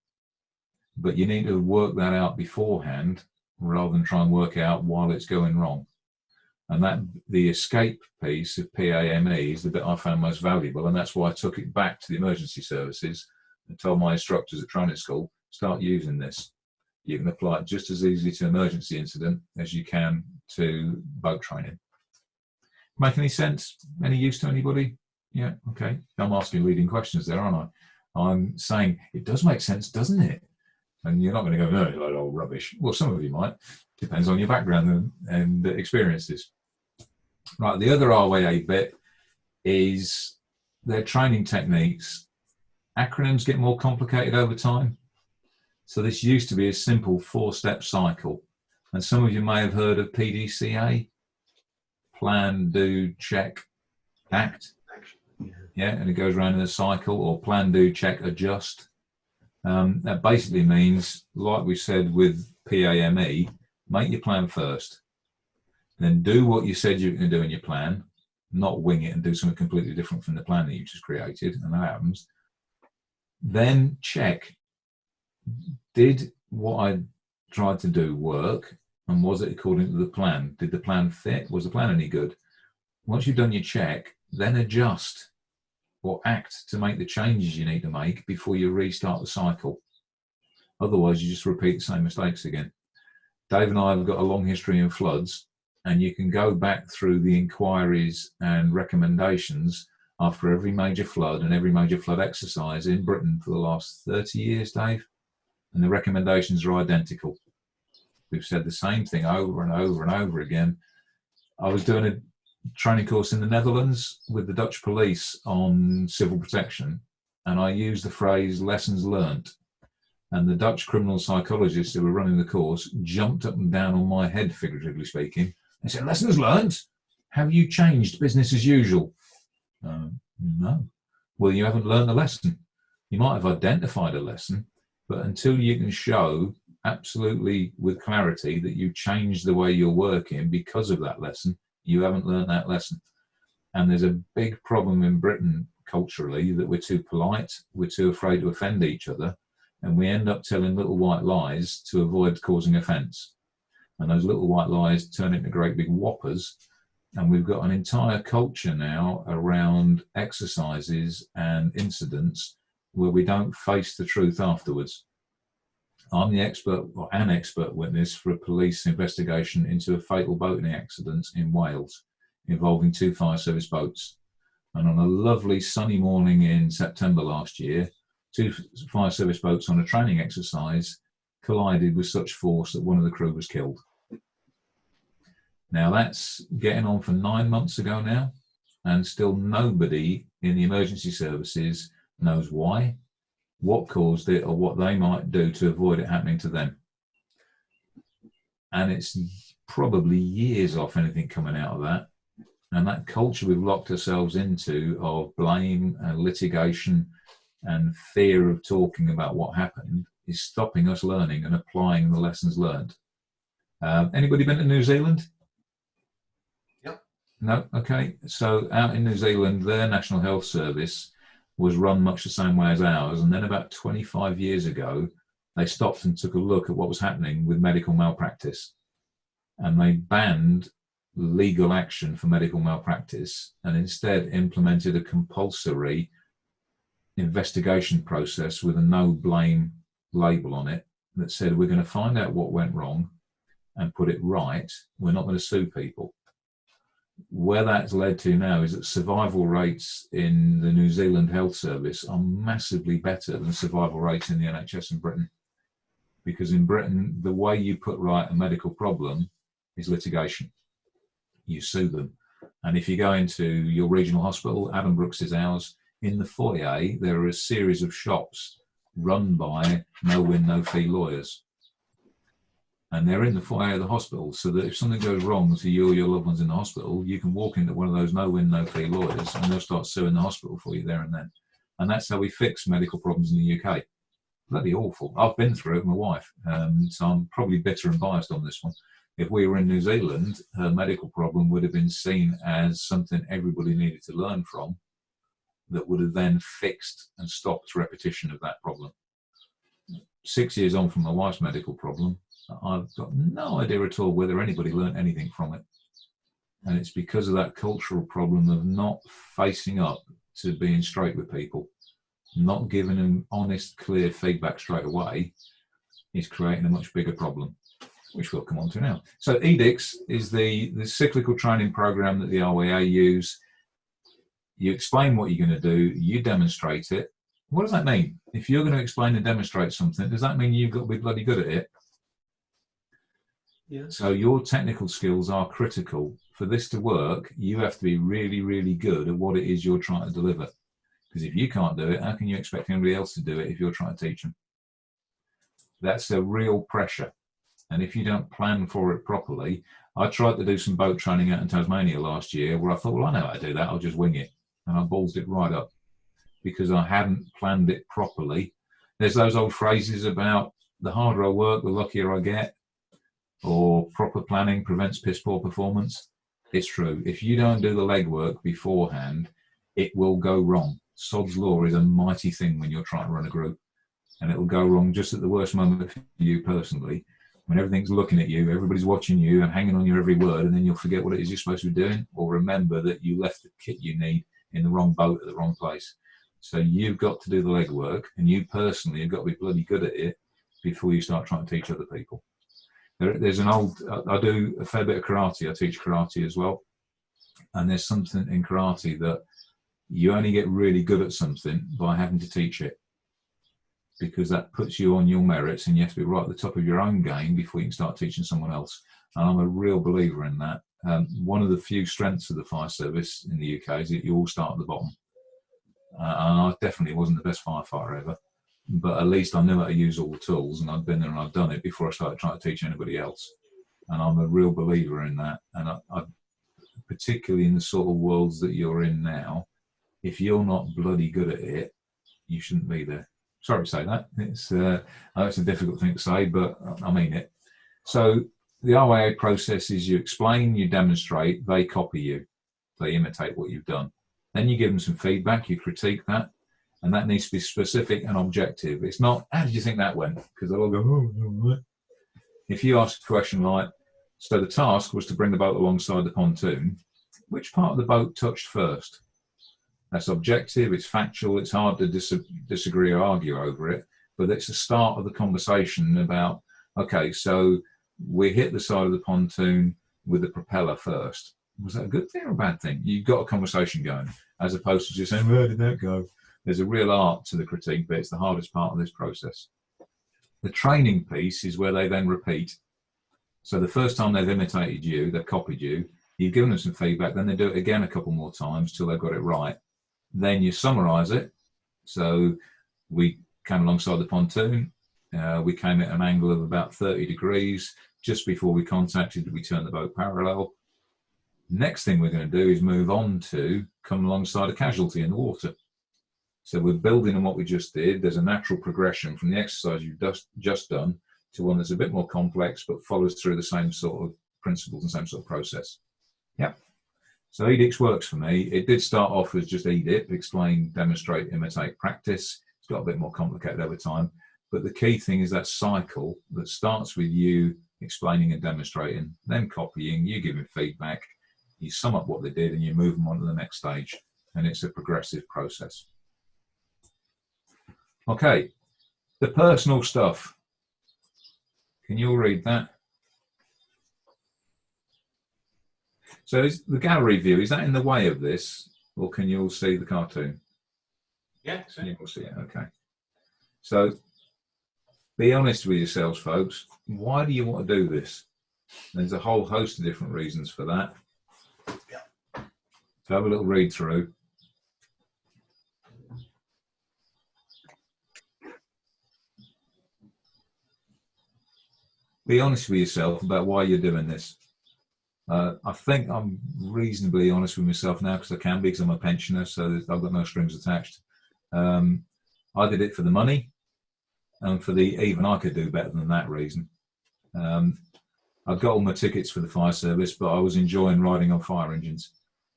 But you need to work that out beforehand rather than try and work out while it's going wrong. And that the escape piece of PAME is the bit I found most valuable, and that's why I took it back to the emergency services and told my instructors at training school, start using this. You can apply it just as easily to emergency incident as you can to boat training. Make any sense? Any use to anybody? Yeah, okay. I'm asking leading questions there, aren't I? I'm saying it does make sense, doesn't it? And you're not going to go, no, like old rubbish. Well, some of you might. Depends on your background and experiences. Right, the other RWA bit is their training techniques. Acronyms get more complicated over time. So this used to be a simple 4-step cycle. And some of you may have heard of PDCA. Plan, do, check, act. Yeah, and it goes around in a cycle. Or plan, do, check, adjust. That basically means, like we said with PAME, Make your plan first. Then do what you said you were going to do in your plan, not wing it and do something completely different from the plan that you just created, and that happens. Then check, did what I tried to do work, and was it according to the plan? Did the plan fit? Was the plan any good? Once you've done your check, then adjust or act to make the changes you need to make before you restart the cycle. Otherwise, you just repeat the same mistakes again. Dave and I have got a long history in floods, and you can go back through the inquiries and recommendations after every major flood and every major flood exercise in Britain for the last 30 years, Dave, and the recommendations are identical. We've said the same thing over and over and over again. I was doing a training course in the Netherlands with the Dutch police on civil protection, and I used the phrase lessons learnt. And the Dutch criminal psychologists who were running the course jumped up and down on my head, figuratively speaking, and said, lessons learnt? Have you changed business as usual? No. Well, you haven't learned the lesson. You might have identified a lesson, but until you can show absolutely with clarity that you changed the way you're working because of that lesson, you haven't learned that lesson. And there's a big problem in Britain culturally that we're too polite, we're too afraid to offend each other, and we end up telling little white lies to avoid causing offence. And those little white lies turn into great big whoppers. And we've got an entire culture now around exercises and incidents where we don't face the truth afterwards. I'm the expert, or an expert witness for a police investigation into a fatal boating accident in Wales involving 2 fire service boats. And on a lovely sunny morning in September last year, 2 fire service boats on a training exercise collided with such force that one of the crew was killed. Now that's getting on for 9 months ago now, and still nobody in the emergency services knows why, what caused it, or what they might do to avoid it happening to them. And it's probably years off anything coming out of that. And that culture we've locked ourselves into of blame and litigation and fear of talking about what happened is stopping us learning and applying the lessons learned. Anybody been to New Zealand? Yep. No? Okay. So out in New Zealand, their National Health Service was run much the same way as ours. And then about 25 years ago, they stopped and took a look at what was happening with medical malpractice. And they banned legal action for medical malpractice and instead implemented a compulsory investigation process with a no blame label on it that said, we're going to find out what went wrong and put it right. We're not going to sue people. Where that's led to now is that survival rates in the New Zealand Health Service are massively better than survival rates in the NHS in Britain. Because in Britain, the way you put right a medical problem is litigation. You sue them. And if you go into your regional hospital, Adam Brooks is ours, in the foyer, there are a series of shops run by no-win, no-fee lawyers. And they're in the foyer of the hospital, so that if something goes wrong to you or your loved ones in the hospital, you can walk into one of those no-win, no-fee lawyers and they'll start suing the hospital for you there and then. And that's how we fix medical problems in the UK. Bloody awful. I've been through it with my wife, so I'm probably bitter and biased on this one. If we were in New Zealand, her medical problem would have been seen as something everybody needed to learn from that would have then fixed and stopped repetition of that problem. 6 years on from my wife's medical problem, I've got no idea at all whether anybody learned anything from it. And it's because of that cultural problem of not facing up to being straight with people, not giving them honest, clear feedback straight away, is creating a much bigger problem, which we'll come on to now. So EDICS is the cyclical training program that the RWA use. You explain what you're going to do, you demonstrate it. What does that mean? If you're going to explain and demonstrate something, does that mean you've got to be bloody good at it? Yes. So your technical skills are critical. For this to work, you have to be really, really good at what it is you're trying to deliver. Because if you can't do it, how can you expect anybody else to do it if you're trying to teach them? That's a real pressure. And if you don't plan for it properly, I tried to do some boat training out in Tasmania last year where I thought, well, I know how to do that, I'll just wing it. And I ballsed it right up because I hadn't planned it properly. There's those old phrases about the harder I work, the luckier I get. or proper planning prevents piss poor performance. It's true. If you don't do the legwork beforehand, it will go wrong. Sod's law is a mighty thing when you're trying to run a group, and it will go wrong just at the worst moment for you personally, when everything's looking at you, everybody's watching you and hanging on your every word, and then you'll forget what it is you're supposed to be doing, or remember that you left the kit you need in the wrong boat at the wrong place. So you've got to do the legwork, and you personally have got to be bloody good at it before you start trying to teach other people. There's an old, I do a fair bit of karate. I teach karate as well. And there's something in karate that you only get really good at something by having to teach it, because that puts you on your merits, and you have to be right at the top of your own game before you can start teaching someone else. And I'm a real believer in that. One of the few strengths of the fire service in the UK is that you all start at the bottom. And I definitely wasn't the best firefighter ever, but at least I knew how to use all the tools, and I'd been there and I'd done it before I started trying to teach anybody else. And I'm a real believer in that. And I particularly in the sort of worlds that you're in now, if you're not bloody good at it, you shouldn't be there. Sorry to say that. It's a difficult thing to say, but I mean it. So the RYA process is you explain, you demonstrate, they copy you, they imitate what you've done. Then you give them some feedback, you critique that, and that needs to be specific and objective. It's not, how did you think that went? Because they'll all go, oh. If you ask a question like, so the task was to bring the boat alongside the pontoon, which part of the boat touched first? That's objective, it's factual, it's hard to disagree or argue over it, but it's the start of the conversation about, okay, so we hit the side of the pontoon with the propeller first. Was that a good thing or a bad thing? You've got a conversation going, as opposed to just saying, where did that go? There's a real art to the critique, but it's the hardest part of this process. The training piece is where they then repeat. So the first time they've imitated you, they've copied you, you've given them some feedback, then they do it again a couple more times till they've got it right. Then you summarize it. So we came alongside the pontoon. We came at an angle of about 30 degrees. Just before we contacted, we turned the boat parallel. Next thing we're going to do is move on to come alongside a casualty in the water. So we're building on what we just did. There's a natural progression from the exercise you've just done to one that's a bit more complex, but follows through the same sort of principles and same sort of process. Yeah. So EDIPS works for me. It did start off as just EDIP, explain, demonstrate, imitate, practice. It's got a bit more complicated over time. But the key thing is that cycle that starts with you explaining and demonstrating, then copying, you giving feedback, you sum up what they did, and you move them on to the next stage. And it's a progressive process. Okay, the personal stuff. Can you all read that? So is the gallery view, is that in the way of this, or can you all see the cartoon? Yeah, you all see it, okay. So be honest with yourselves, folks. Why do you want to do this? There's a whole host of different reasons for that. Yeah. So have a little read through. Be honest with yourself about why you're doing this. I think I'm reasonably honest with myself now, because I can be, because I'm a pensioner, so I've got no strings attached. I did it for the money, and for the even I could do better than that reason. I got all my tickets for the fire service, but I was enjoying riding on fire engines.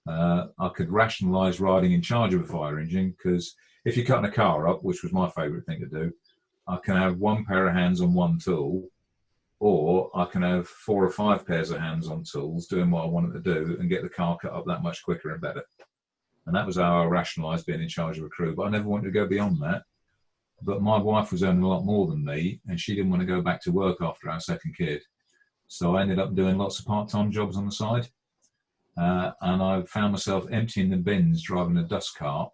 I could rationalise riding in charge of a fire engine, because if you're cutting a car up, which was my favourite thing to do, I can have one pair of hands on one tool, or I can have 4 or 5 pairs of hands on tools doing what I wanted to do and get the car cut up that much quicker and better. And that was how I rationalised being in charge of a crew. But I never wanted to go beyond that. But my wife was earning a lot more than me, and she didn't want to go back to work after our second kid. So I ended up doing lots of part-time jobs on the side. And I found myself emptying the bins, driving a dust cart.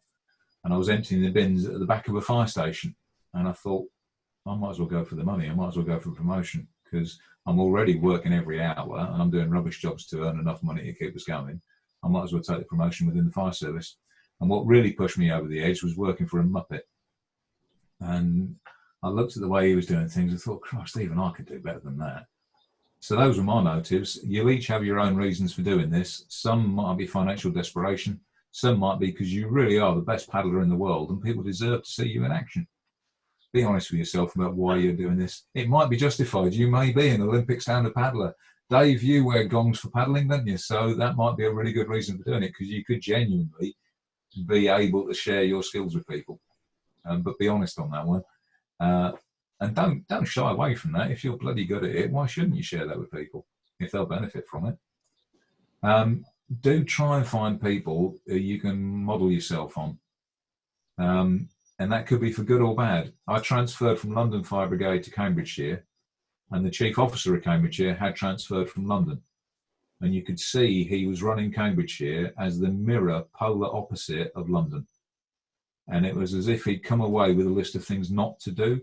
And I was emptying the bins at the back of a fire station. And I thought, I might as well go for the money. I might as well go for promotion, because I'm already working every hour and I'm doing rubbish jobs to earn enough money to keep us going. I might as well take the promotion within the fire service. And what really pushed me over the edge was working for a Muppet. And I looked at the way he was doing things and thought, Christ, even I could do better than that. So those were my motives. You'll each have your own reasons for doing this. Some might be financial desperation. Some might be because you really are the best paddler in the world and people deserve to see you in action. Be honest with yourself about why you're doing this. It might be justified. You may be an Olympic standard paddler. Dave, you wear gongs for paddling, don't you? So that might be a really good reason for doing it, because you could genuinely be able to share your skills with people. But be honest on that one. And don't shy away from that. If you're bloody good at it, why shouldn't you share that with people if they'll benefit from it? Do try and find people who you can model yourself on. And that could be for good or bad. I transferred from London Fire Brigade to Cambridgeshire, and the chief officer of Cambridgeshire had transferred from London. And you could see he was running Cambridgeshire as the mirror polar opposite of London. And it was as if he'd come away with a list of things not to do.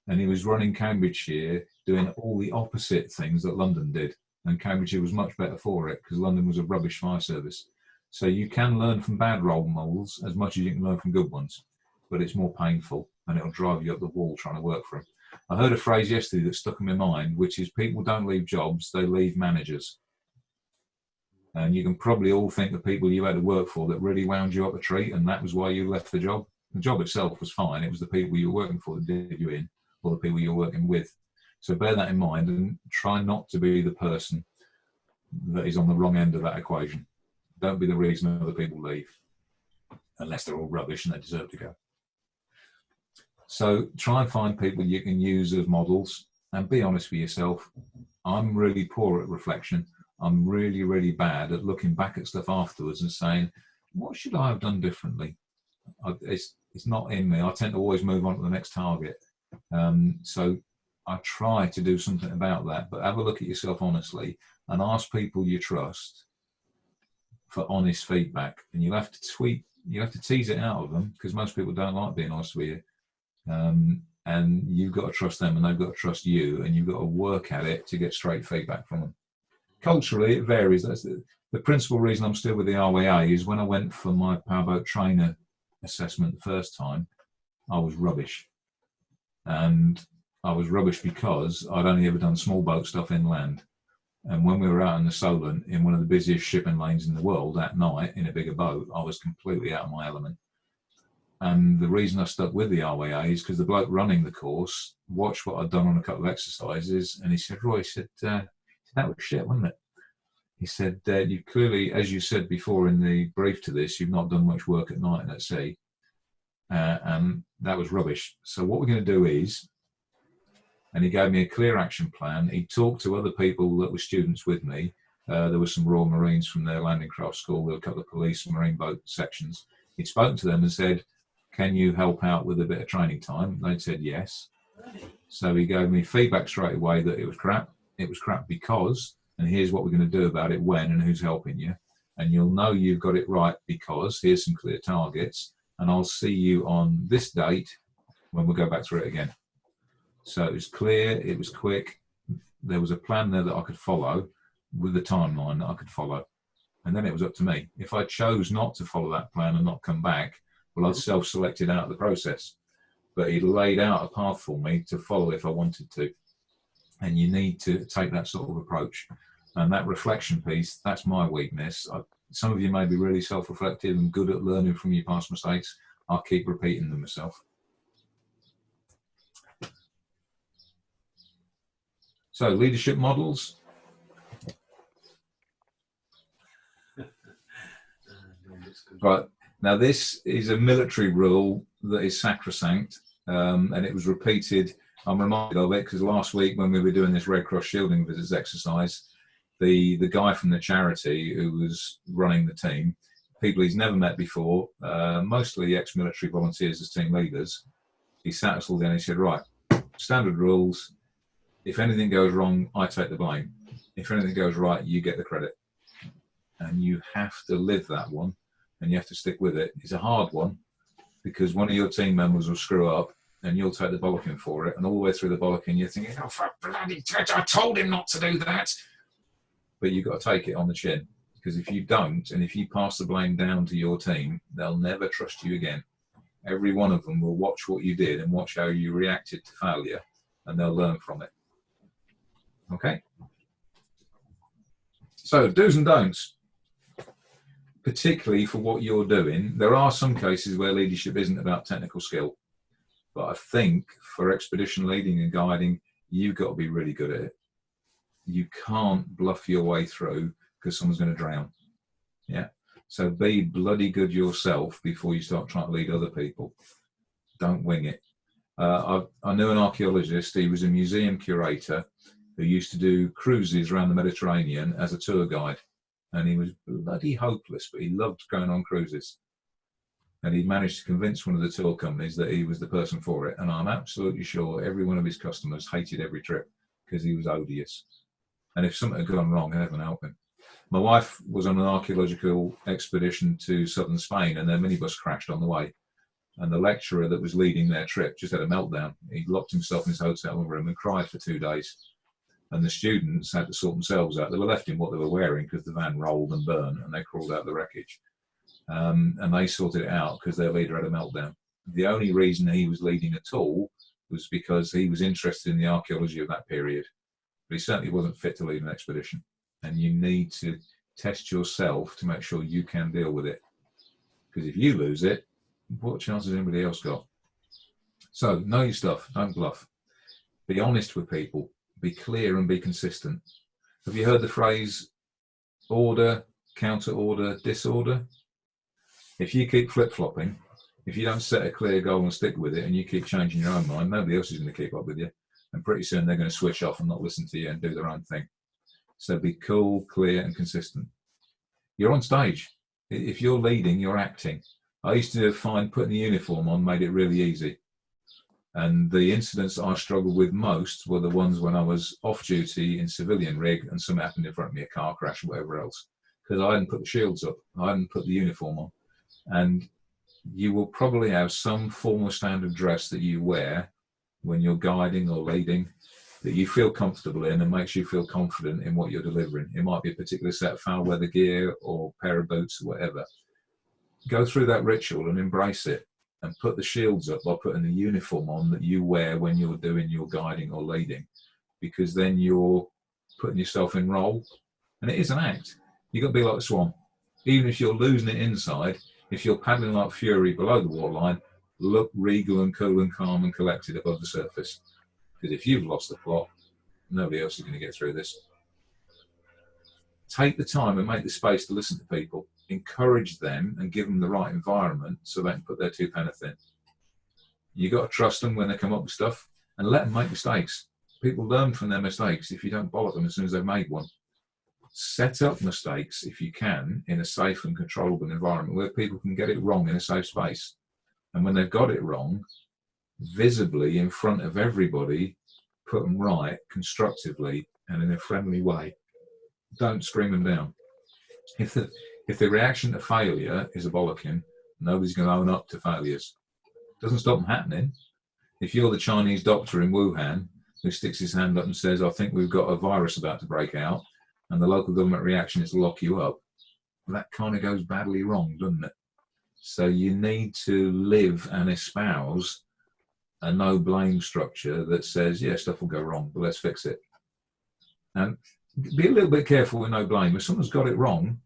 And he was running Cambridgeshire doing all the opposite things that London did. And Cambridgeshire was much better for it, because London was a rubbish fire service. So you can learn from bad role models as much as you can learn from good ones, but it's more painful, and it'll drive you up the wall trying to work for them. I heard a phrase yesterday that stuck in my mind, which is people don't leave jobs, they leave managers. And you can probably all think the people you had to work for that really wound you up a treat, and that was why you left the job. The job itself was fine. It was the people you were working for that did you in, or the people you're working with. So bear that in mind and try not to be the person that is on the wrong end of that equation. Don't be the reason other people leave, unless they're all rubbish and they deserve to go. So try and find people you can use as models, and be honest with yourself. I'm really poor at reflection. I'm really, really bad at looking back at stuff afterwards and saying, what should I have done differently? It's not in me. I tend to always move on to the next target. So I try to do something about that, but have a look at yourself honestly and ask people you trust for honest feedback. And you'll have to tease it out of them, because most people don't like being honest with you. And you've got to trust them, and they've got to trust you, and you've got to work at it to get straight feedback from them. Culturally, it varies. That's the principal reason I'm still with the RWA is when I went for my powerboat trainer assessment the first time, I was rubbish. And I was rubbish because I'd only ever done small boat stuff inland. And when we were out in the Solent, in one of the busiest shipping lanes in the world, at night in a bigger boat, I was completely out of my element. And the reason I stuck with the RWA is because the bloke running the course watched what I'd done on a couple of exercises, and he said, Roy, that was shit, wasn't it? He said, you clearly, as you said before in the brief to this, you've not done much work at night and at sea. And that was rubbish. So what we're going to do is, and he gave me a clear action plan. He talked to other people that were students with me. There were some Royal Marines from their landing craft school. There were a couple of police and marine boat sections. He'd spoken to them and said, can you help out with a bit of training time? They'd said yes. So he gave me feedback straight away that it was crap. It was crap because, and here's what we're going to do about it, when and who's helping you. And you'll know you've got it right because here's some clear targets. And I'll see you on this date when we go back through it again. So it was clear, it was quick. There was a plan there that I could follow with a timeline that I could follow. And then it was up to me. If I chose not to follow that plan and not come back, well, I'd self-selected out of the process. But he laid out a path for me to follow if I wanted to. And you need to take that sort of approach. And that reflection piece, that's my weakness. Some of you may be really self-reflective and good at learning from your past mistakes. I'll keep repeating them myself. So, leadership models. Right. Now, this is a military rule that is sacrosanct, and it was repeated. I'm reminded of it because last week when we were doing this Red Cross shielding visits exercise, the guy from the charity who was running the team, people he's never met before, mostly ex-military volunteers as team leaders, he sat us all down and he said, right, standard rules. If anything goes wrong, I take the blame. If anything goes right, you get the credit. And you have to live that one, and you have to stick with it. It's a hard one, because one of your team members will screw up, and you'll take the bollocking for it. And all the way through the bollocking, you're thinking, oh, for bloody touch, I told him not to do that. But you've got to take it on the chin, because if you don't, and if you pass the blame down to your team, they'll never trust you again. Every one of them will watch what you did and watch how you reacted to failure, and they'll learn from it. Okay? So, do's and don'ts. Particularly for what you're doing, there are some cases where leadership isn't about technical skill. But I think for expedition leading and guiding, you've got to be really good at it. You can't bluff your way through because someone's going to drown. Yeah. So be bloody good yourself before you start trying to lead other people. Don't wing it. I knew an archaeologist. He was a museum curator who used to do cruises around the Mediterranean as a tour guide. And he was bloody hopeless, but he loved going on cruises. And he managed to convince one of the tour companies that he was the person for it. And I'm absolutely sure every one of his customers hated every trip because he was odious. And if something had gone wrong, heaven help him. My wife was on an archaeological expedition to southern Spain, and their minibus crashed on the way. And the lecturer that was leading their trip just had a meltdown. He locked himself in his hotel room and cried for 2 days. And the students had to sort themselves out. They were left in what they were wearing because the van rolled and burned, and they crawled out of the wreckage. And they sorted it out because their leader had a meltdown. The only reason he was leading at all was because he was interested in the archaeology of that period. But he certainly wasn't fit to lead an expedition. And you need to test yourself to make sure you can deal with it. Because if you lose it, what chance has anybody else got? So know your stuff, don't bluff. Be honest with people, be clear and be consistent. Have you heard the phrase order, counter order, disorder? If you keep flip-flopping, if you don't set a clear goal and stick with it and you keep changing your own mind, nobody else is going to keep up with you. And pretty soon they're going to switch off and not listen to you and do their own thing. So be cool, clear and consistent. You're on stage. If you're leading, you're acting. I used to find putting the uniform on made it really easy. And the incidents I struggled with most were the ones when I was off duty in civilian rig and something happened in front of me, a car crash or whatever else, because I hadn't put the shields up. I hadn't put the uniform on. And you will probably have some form of standard dress that you wear when you're guiding or leading that you feel comfortable in and makes you feel confident in what you're delivering. It might be a particular set of foul weather gear or pair of boots or whatever. Go through that ritual and embrace it and put the shields up by putting the uniform on that you wear when you're doing your guiding or leading, because then you're putting yourself in role. And it is an act. You've got to be like the swan. Even if you're losing it inside, if you're paddling like fury below the waterline, look regal and cool and calm and collected above the surface. Because if you've lost the plot, nobody else is going to get through this. Take the time and make the space to listen to people. Encourage them and give them the right environment so they can put their 2 pence in. You've got to trust them when they come up with stuff and let them make mistakes. People learn from their mistakes if you don't bollock them as soon as they've made one. Set up mistakes, if you can, in a safe and controllable environment where people can get it wrong in a safe space. And when they've got it wrong, visibly in front of everybody, put them right constructively and in a friendly way. Don't scream them down. If the reaction to failure is a bollocking, nobody's going to own up to failures. Doesn't stop them happening. If you're the Chinese doctor in Wuhan who sticks his hand up and says, I think we've got a virus about to break out, and the local government reaction is to lock you up, that kind of goes badly wrong, doesn't it? So you need to live and espouse a no blame structure that says, yeah, stuff will go wrong, but let's fix it. And be a little bit careful with no blame. If someone's got it wrong,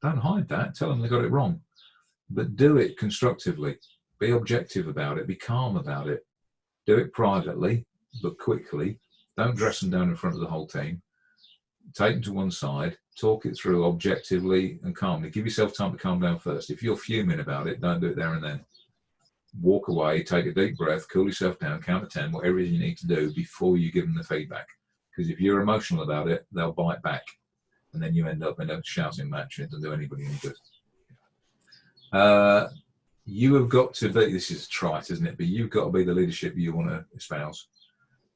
don't hide that. Tell them they got it wrong. But do it constructively. Be objective about it. Be calm about it. Do it privately, but quickly. Don't dress them down in front of the whole team. Take them to one side. Talk it through objectively and calmly. Give yourself time to calm down first. If you're fuming about it, don't do it there and then. Walk away, take a deep breath, cool yourself down, count to 10, whatever it is you need to do before you give them the feedback. Because if you're emotional about it, they'll bite back. And then you end up in a shouting match and it doesn't do anybody any good. You have got to be, this is trite, isn't it? But you've got to be the leadership you want to espouse.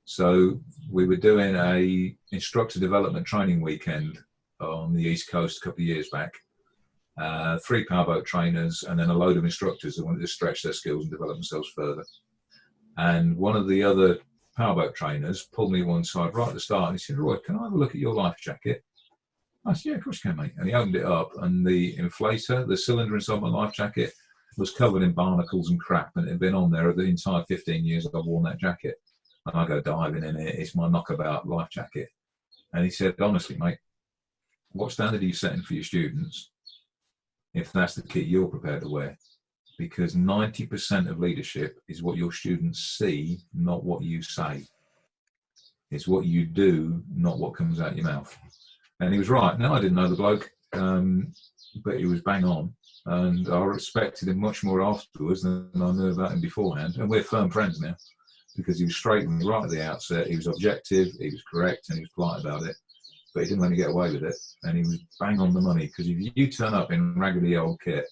So we were doing a instructor development training weekend on the East Coast a couple of years back. 3 powerboat trainers and then a load of instructors who wanted to stretch their skills and develop themselves further. And one of the other powerboat trainers pulled me one side right at the start and he said, Roy, can I have a look at your life jacket? I said, yeah, of course you can, mate. And he opened it up and the inflator, the cylinder inside my life jacket, was covered in barnacles and crap, and it had been on there the entire 15 years I've worn that jacket. And I go diving in it. It's my knockabout life jacket. And he said, honestly, mate, what standard are you setting for your students if that's the kit you're prepared to wear? because 90% of leadership is what your students see, not what you say. It's what you do, not what comes out your mouth. And he was right. Now, I didn't know the bloke, but he was bang on. And I respected him much more afterwards than I knew about him beforehand. And we're firm friends now, because he was straight with me right at the outset. He was objective, he was correct, and he was polite about it. But he didn't let me get away with it. And he was bang on the money, because if you turn up in raggedy old kit,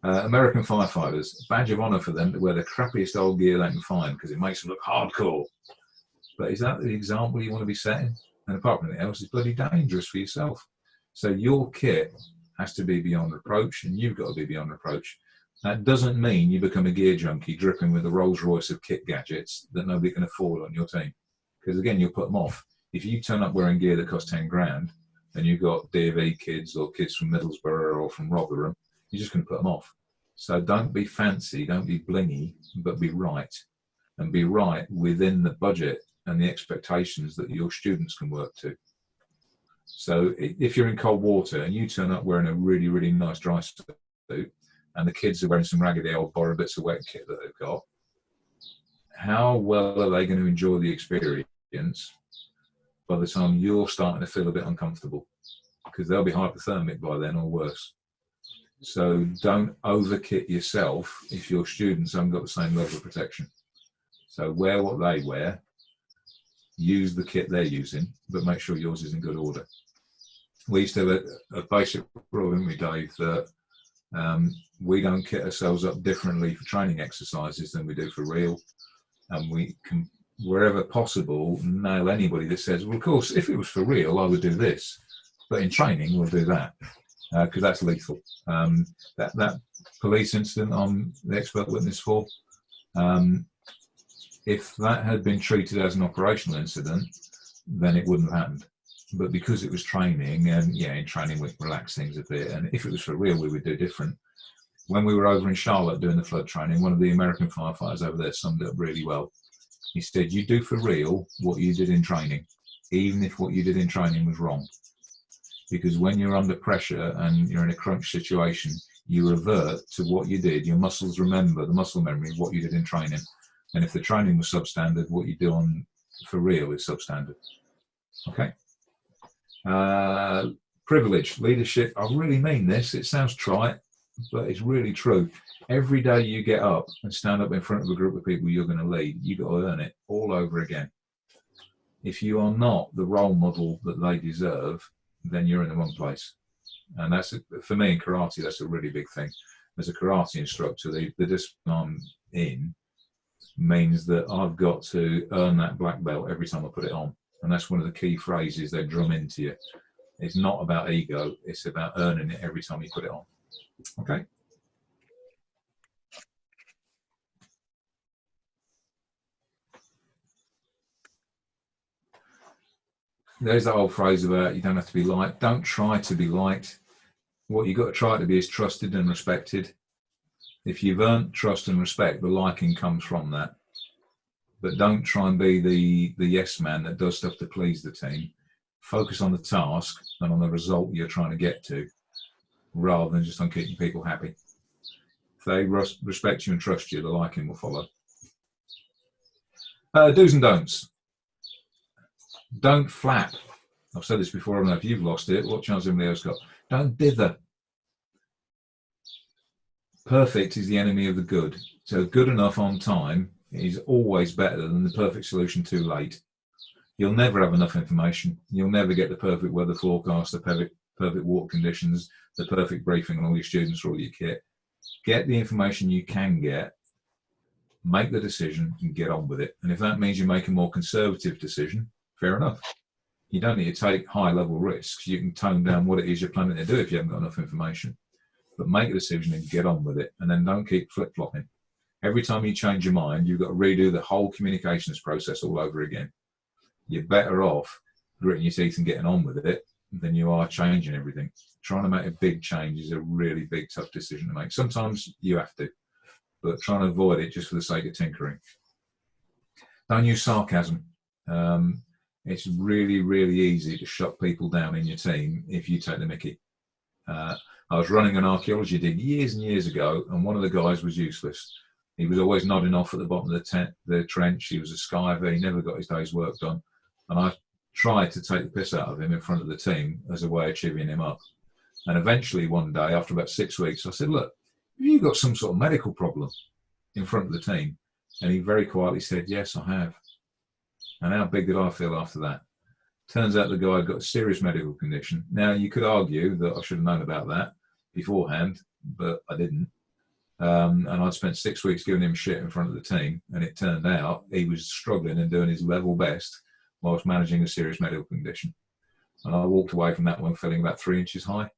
American firefighters, badge of honor for them to wear the crappiest old gear they can find, because it makes them look hardcore. But is that the example you want to be setting? And apart from anything else, it's bloody dangerous for yourself. So your kit has to be beyond reproach, and you've got to be beyond reproach. That doesn't mean you become a gear junkie dripping with a Rolls Royce of kit gadgets that nobody can afford on your team. Because again, you'll put them off. If you turn up wearing gear that costs 10 grand, and you've got DV kids or kids from Middlesbrough or from Rotherham, you're just going to put them off. So don't be fancy, don't be blingy, but be right. And be right within the budget and the expectations that your students can work to. So if you're in cold water and you turn up wearing a really, really nice dry suit, and the kids are wearing some raggedy old borrowed bits of wet kit that they've got, how well are they going to enjoy the experience by the time you're starting to feel a bit uncomfortable? Because they'll be hypothermic by then or worse. So don't overkit yourself if your students haven't got the same level of protection. So wear what they wear, use the kit they're using, but make sure yours is in good order. We used to have a basic rule, didn't we, Dave, that we don't kit ourselves up differently for training exercises than we do for real. And we can, wherever possible, nail anybody that says, well, of course, if it was for real, I would do this. But in training, we'll do that, because that's lethal. That police incident I'm the expert witness for, if that had been treated as an operational incident, then it wouldn't have happened. But because it was training, and yeah, in training we relax things a bit, and if it was for real, we would do different. When we were over in Charlotte doing the flood training, one of the American firefighters over there summed it up really well. He said, you do for real what you did in training, even if what you did in training was wrong. Because when you're under pressure and you're in a crunch situation, you revert to what you did. Your muscles remember, the muscle memory of what you did in training. And if the training was substandard, what you do on for real is substandard. Okay. Privilege, leadership. I really mean this. It sounds trite, but it's really true. Every day you get up and stand up in front of a group of people you're going to lead, you've got to earn it all over again. If you are not the role model that they deserve, then you're in the wrong place. And that's, for me in karate, that's a really big thing. As a karate instructor, the discipline I'm in means that I've got to earn that black belt every time I put it on. And that's one of the key phrases they drum into you. It's not about ego, it's about earning it every time you put it on. Okay? There's that old phrase about you don't have to be liked. Don't try to be liked. What you've got to try to be is trusted and respected. If you've earned trust and respect, the liking comes from that. But don't try and be the yes man that does stuff to please the team. Focus on the task and on the result you're trying to get to, rather than just on keeping people happy. If they respect you and trust you, the liking will follow. Do's and don'ts. Don't flap. I've said this before, I don't know if you've lost it. What chance has anybody else got? Don't dither. Perfect is the enemy of the good. So good enough on time is always better than the perfect solution too late. You'll never have enough information. You'll never get the perfect weather forecast, the perfect water conditions, the perfect briefing on all your students or all your kit. Get the information you can get, make the decision and get on with it. And if that means you make a more conservative decision, fair enough. You don't need to take high level risks. You can tone down what it is you're planning to do if you haven't got enough information. But make a decision and get on with it. And then don't keep flip-flopping. Every time you change your mind, you've got to redo the whole communications process all over again. You're better off gritting your teeth and getting on with it than you are changing everything. Trying to make a big change is a really big, tough decision to make. Sometimes you have to, but trying to avoid it just for the sake of tinkering. Don't use sarcasm. It's really, really easy to shut people down in your team if you take the mickey. I was running an archaeology dig years and years ago, and one of the guys was useless. He was always nodding off at the bottom of the trench. He was a skiver. He never got his day's work done. And I tried to take the piss out of him in front of the team as a way of chivvying him up. And eventually one day, after about 6 weeks, I said, look, have you got some sort of medical problem in front of the team? And he very quietly said, yes, I have. And how big did I feel after that? Turns out the guy had got a serious medical condition. Now, you could argue that I should have known about that beforehand, but I didn't. And I'd spent 6 weeks giving him shit in front of the team, and it turned out he was struggling and doing his level best whilst managing a serious medical condition. And I walked away from that one feeling about 3 inches high.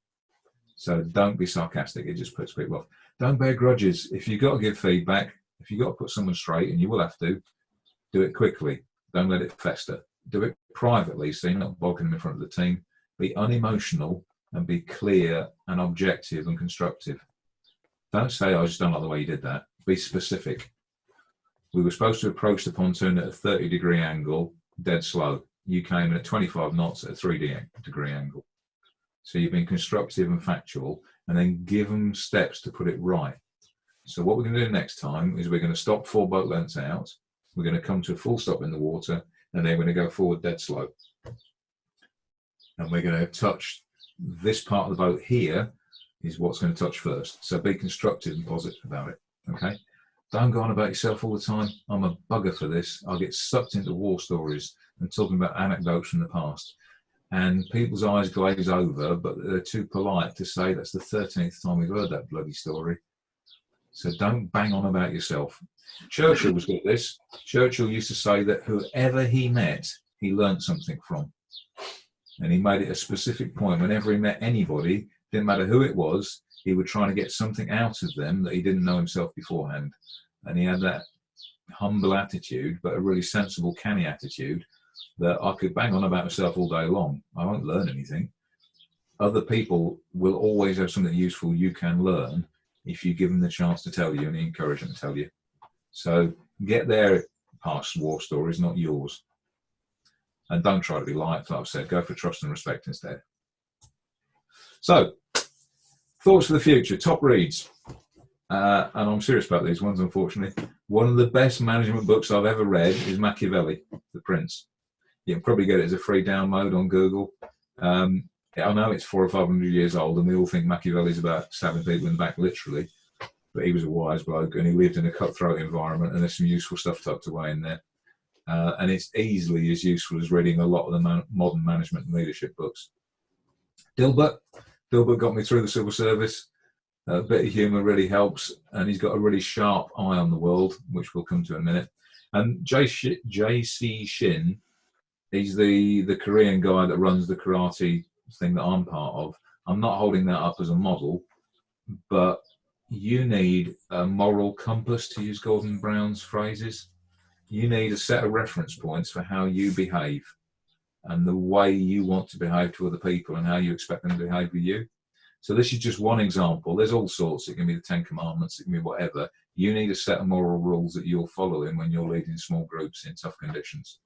So don't be sarcastic. It just puts people off. Don't bear grudges. If you've got to give feedback, if you've got to put someone straight, and you will have to, do it quickly. Don't let it fester. Do it privately, so you're not bogging them in front of the team. Be unemotional and be clear and objective and constructive. Don't say, I just don't like the way you did that. Be specific. We were supposed to approach the pontoon at a 30-degree angle, dead slow. You came in at 25 knots at a 3-degree angle. So you've been constructive and factual, and then give them steps to put it right. So what we're going to do next time is we're going to stop 4 boat lengths out. We're going to come to a full stop in the water, and then we're going to go forward dead slow. And we're going to touch this part of the boat here is what's going to touch first. So be constructive and positive about it, okay? Don't go on about yourself all the time. I'm a bugger for this. I get sucked into war stories and talking about anecdotes from the past. And people's eyes glaze over, but they're too polite to say that's the 13th time we've heard that bloody story. So don't bang on about yourself. Churchill was good at this. Churchill used to say that whoever he met, he learned something from. And he made it a specific point. Whenever he met anybody, didn't matter who it was, he would try to get something out of them that he didn't know himself beforehand. And he had that humble attitude, but a really sensible, canny attitude that I could bang on about myself all day long. I won't learn anything. Other people will always have something useful you can learn if you give them the chance to tell you and you encourage them to tell you. So get their past war stories, not yours. And don't try to be liked, like I've said. Go for trust and respect instead. So, thoughts for the future. Top reads. And I'm serious about these ones, unfortunately. One of the best management books I've ever read is Machiavelli, The Prince. You can probably get it as a free download on Google. I know it's 400 or 500 years old, and we all think Machiavelli's about stabbing people in the back, literally. But he was a wise bloke, and he lived in a cutthroat environment, and there's some useful stuff tucked away in there. And it's easily as useful as reading a lot of the modern management and leadership books. Dilbert got me through the civil service. A bit of humour really helps, and he's got a really sharp eye on the world, which we'll come to in a minute. And J.C. Shin, he's the Korean guy that runs the karate thing that I'm part of. I'm not holding that up as a model, but you need a moral compass, to use Gordon Brown's phrases. You need a set of reference points for how you behave and the way you want to behave to other people and how you expect them to behave with you. So this is just one example. There's all sorts. It can be the 10 Commandments. It can be whatever. You need a set of moral rules that you're following when you're leading small groups in tough conditions.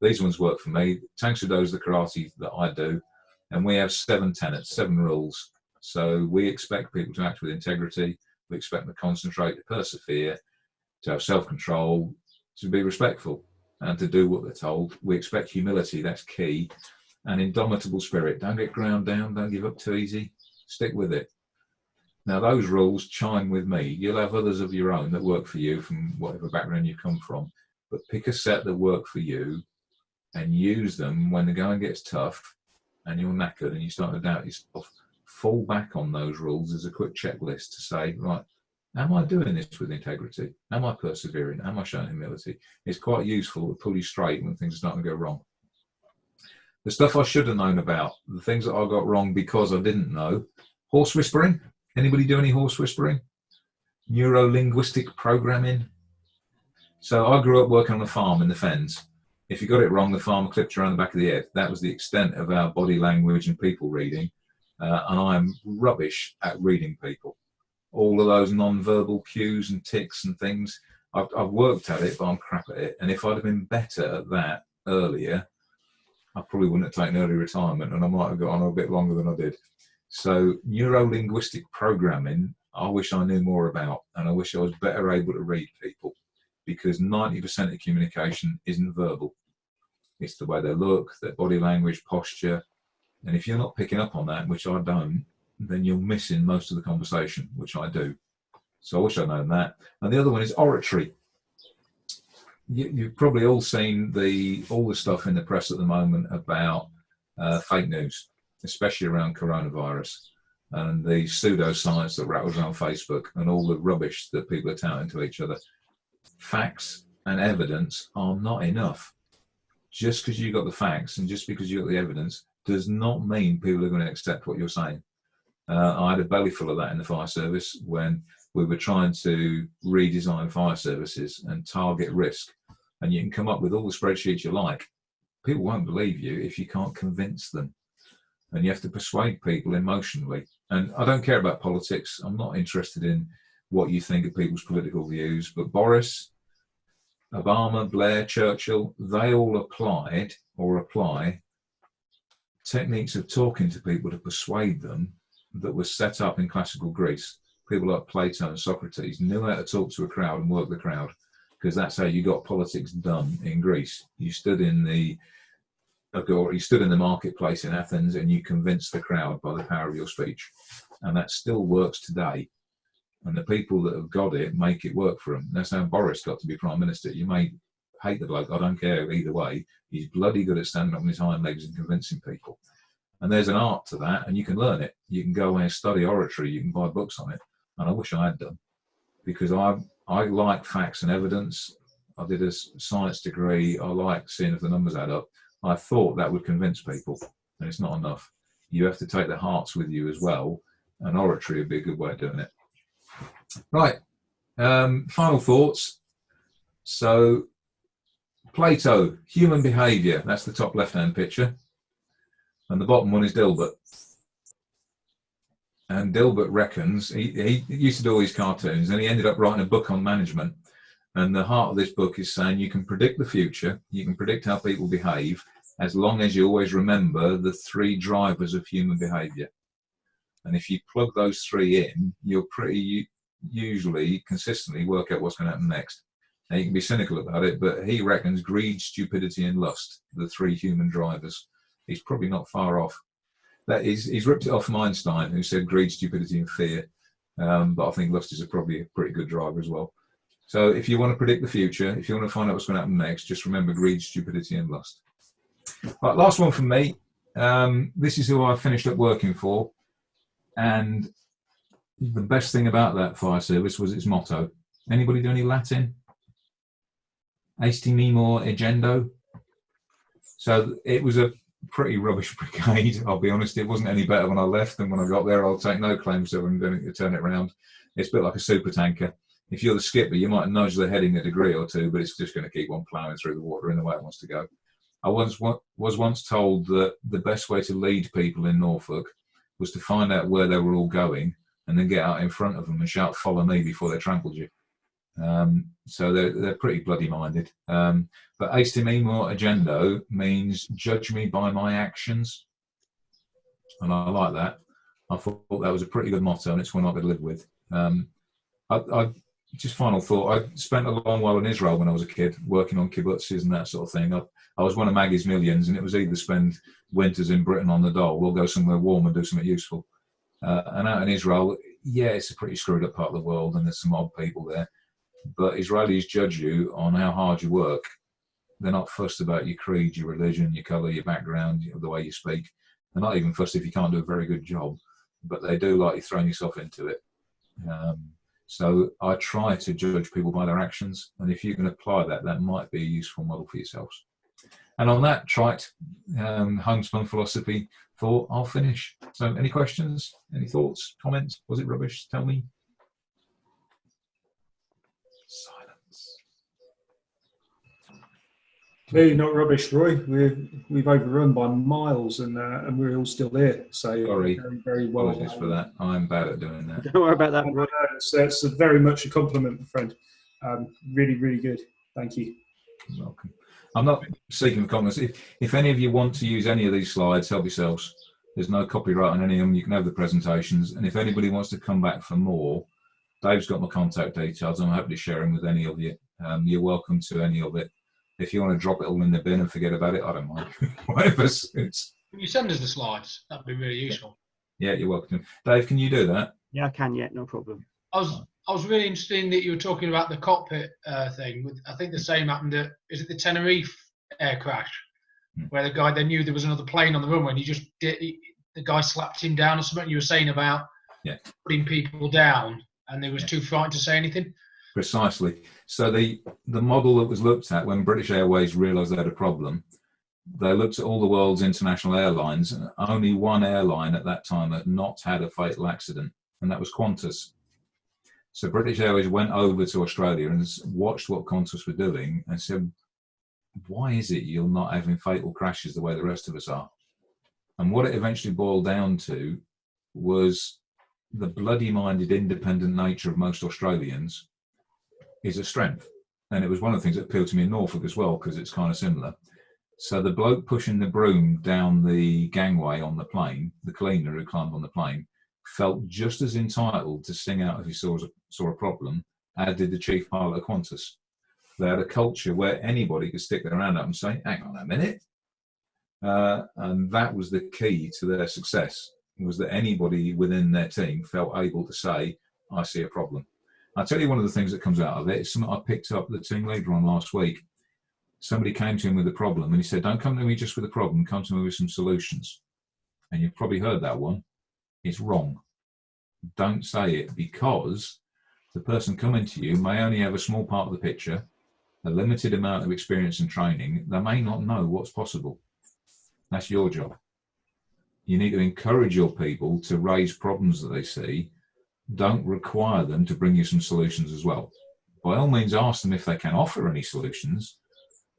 These ones work for me. Tang Soo Do is the karate that I do. And we have 7 tenets, 7 rules. So we expect people to act with integrity. We expect them to concentrate, to persevere, to have self-control, to be respectful, and to do what they're told. We expect humility, that's key. And indomitable spirit. Don't get ground down. Don't give up too easy. Stick with it. Now, those rules chime with me. You'll have others of your own that work for you from whatever background you come from. But pick a set that work for you and use them when the going gets tough and you're knackered and you start to doubt yourself. Fall back on those rules as a quick checklist to say, right, am I doing this with integrity? Am I persevering? Am I showing humility? It's quite useful to pull you straight when things are starting to go wrong. The stuff I should have known about, the things that I got wrong because I didn't know. Horse whispering. Anybody do any horse whispering? Neuro-linguistic programming. So I grew up working on a farm in the Fens. If you got it wrong, the farmer clipped you around the back of the head. That was the extent of our body language and people reading. And I am rubbish at reading people. All of those non-verbal cues and tics and things, I've worked at it, but I'm crap at it. And if I'd have been better at that earlier, I probably wouldn't have taken early retirement, and I might have got on a bit longer than I did. So neuro-linguistic programming, I wish I knew more about, and I wish I was better able to read people, because 90% of communication isn't verbal. It's the way they look, their body language, posture. And if you're not picking up on that, which I don't, then you're missing most of the conversation, which I do. So I wish I'd known that. And the other one is oratory. You've probably all seen all the stuff in the press at the moment about fake news, especially around coronavirus, and the pseudoscience that rattles around Facebook, and all the rubbish that people are touting to each other. Facts and evidence are not enough. Just because you got the facts and just because you got the evidence does not mean people are going to accept what you're saying. I had a belly full of that in the fire service when we were trying to redesign fire services and target risk. And you can come up with all the spreadsheets you like. People won't believe you if you can't convince them. And you have to persuade people emotionally. And I don't care about politics. I'm not interested in what you think of people's political views. But Boris, Obama, Blair, Churchill, they all applied or apply techniques of talking to people to persuade them that were set up in classical Greece. People like Plato and Socrates knew how to talk to a crowd and work the crowd, because that's how you got politics done in Greece. You stood in the marketplace in Athens and you convinced the crowd by the power of your speech. And that still works today. And the people that have got it make it work for them. That's how Boris got to be Prime Minister. You may hate the bloke, I don't care either way. He's bloody good at standing up on his hind legs and convincing people. And there's an art to that, and you can learn it. You can go away and study oratory. You can buy books on it. And I wish I had done, because I like facts and evidence. I did a science degree. I like seeing if the numbers add up. I thought that would convince people, and it's not enough. You have to take their hearts with you as well, and oratory would be a good way of doing it. Right, final thoughts. So Plato, human behaviour, that's the top left-hand picture. And the bottom one is Dilbert. And Dilbert reckons, he used to do all these cartoons, and he ended up writing a book on management. And the heart of this book is saying you can predict the future, you can predict how people behave, as long as you always remember the 3 drivers of human behaviour. And if you plug those 3 in, you'll pretty usually consistently work out what's going to happen next. Now, you can be cynical about it, but he reckons greed, stupidity and lust, the 3 human drivers. He's probably not far off. He's ripped it off from Einstein, who said greed, stupidity and fear. But I think lust is probably a pretty good driver as well. So if you want to predict the future, if you want to find out what's going to happen next, just remember greed, stupidity and lust. Right, last one from me. This is who I finished up working for. And the best thing about that fire service was its motto. Anybody do any Latin? Esti Mimor Egendo. So it was a pretty rubbish brigade, I'll be honest. It wasn't any better when I left than when I got there. I'll take no claims to turn it around. It's a bit like a super tanker. If you're the skipper, you might nudge the heading a degree or two, but it's just going to keep on ploughing through the water in the way it wants to go. I was once told that the best way to lead people in Norfolk was to find out where they were all going and then get out in front of them and shout, "Follow me," before they trampled you. So they're pretty bloody minded. But Estimimo Agendo means judge me by my actions. And I like that. I thought that was a pretty good motto, and it's one I could live with. I just final thought, I spent a long while in Israel when I was a kid, working on kibbutzes and that sort of thing. I was one of Maggie's millions, and it was either spend winters in Britain on the dole or go somewhere warm and do something useful. And out in Israel, yeah, it's a pretty screwed up part of the world, and there's some odd people there. But Israelis judge you on how hard you work. They're not fussed about your creed, your religion, your colour, your background, the way you speak. They're not even fussed if you can't do a very good job, but they do like you throwing yourself into it. So I try to judge people by their actions, and if you can apply that, that might be a useful model for yourselves. And on that trite homespun philosophy thought, I'll finish. So any questions, any thoughts, comments? Was it rubbish? Tell me. Silence. Clearly not rubbish, Roy. We've overrun by miles, and we're all still here. So sorry, very, very well. Apologies for that. I'm bad at doing that. Don't worry about that, Roy. It's very much a compliment, friend. Really, really good. Thank you. You're welcome. I'm not seeking compliments. If any of you want to use any of these slides, help yourselves. There's no copyright on any of them. You can have the presentations. And if anybody wants to come back for more, Dave's got my contact details. I'm happy to share them with any of you. You're welcome to any of it. If you want to drop it all in the bin and forget about it, I don't mind. Whatever suits. Can you send us the slides? That'd be really useful. Yeah, you're welcome. Dave, can you do that? Yeah, I can. Yeah, no problem. I was really interested in that you were talking about the cockpit thing. I think the same happened at, is it the Tenerife air crash, where the guy, they knew there was another plane on the runway, and the guy slapped him down or something. You were saying about putting people down, and they was too frightened to say anything. Precisely. So the model that was looked at when British Airways realised they had a problem, they looked at all the world's international airlines, and only one airline at that time had not had a fatal accident, and that was Qantas. So British Airways went over to Australia and watched what Qantas were doing and said, why is it you're not having fatal crashes the way the rest of us are? And what it eventually boiled down to was the bloody-minded, independent nature of most Australians is a strength. And it was one of the things that appealed to me in Norfolk as well, because it's kind of similar. So the bloke pushing the broom down the gangway on the plane, the cleaner who climbed on the plane, felt just as entitled to sing out if he saw a problem as did the chief pilot of Qantas. They had a culture where anybody could stick their hand up and say, hang on a minute. And that was the key to their success, was that anybody within their team felt able to say, I see a problem. I'll tell you one of the things that comes out of it. It's something I picked up the team leader on last week. Somebody came to him with a problem and he said, don't come to me just with a problem, come to me with some solutions. And you've probably heard that one. It's wrong. Don't say it, because the person coming to you may only have a small part of the picture, a limited amount of experience and training. They may not know what's possible. That's your job. You need to encourage your people to raise problems that they see. Don't require them to bring you some solutions as well. By all means, ask them if they can offer any solutions,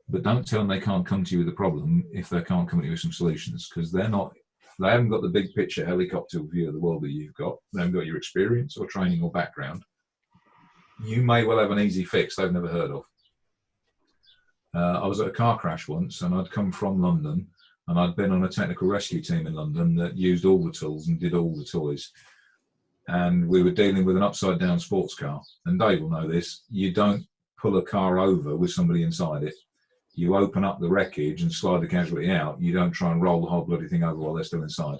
but don't tell them they can't come to you with a problem if they can't come to you with some solutions, because they haven't got the big picture helicopter view of the world that you've got. They haven't got your experience or training or background. You may well have an easy fix they've never heard of. I was at a car crash once, and I'd come from London, and I'd been on a technical rescue team in London that used all the tools and did all the toys. And we were dealing with an upside down sports car. And Dave will know this. You don't pull a car over with somebody inside it. You open up the wreckage and slide the casualty out. You don't try and roll the whole bloody thing over while they're still inside.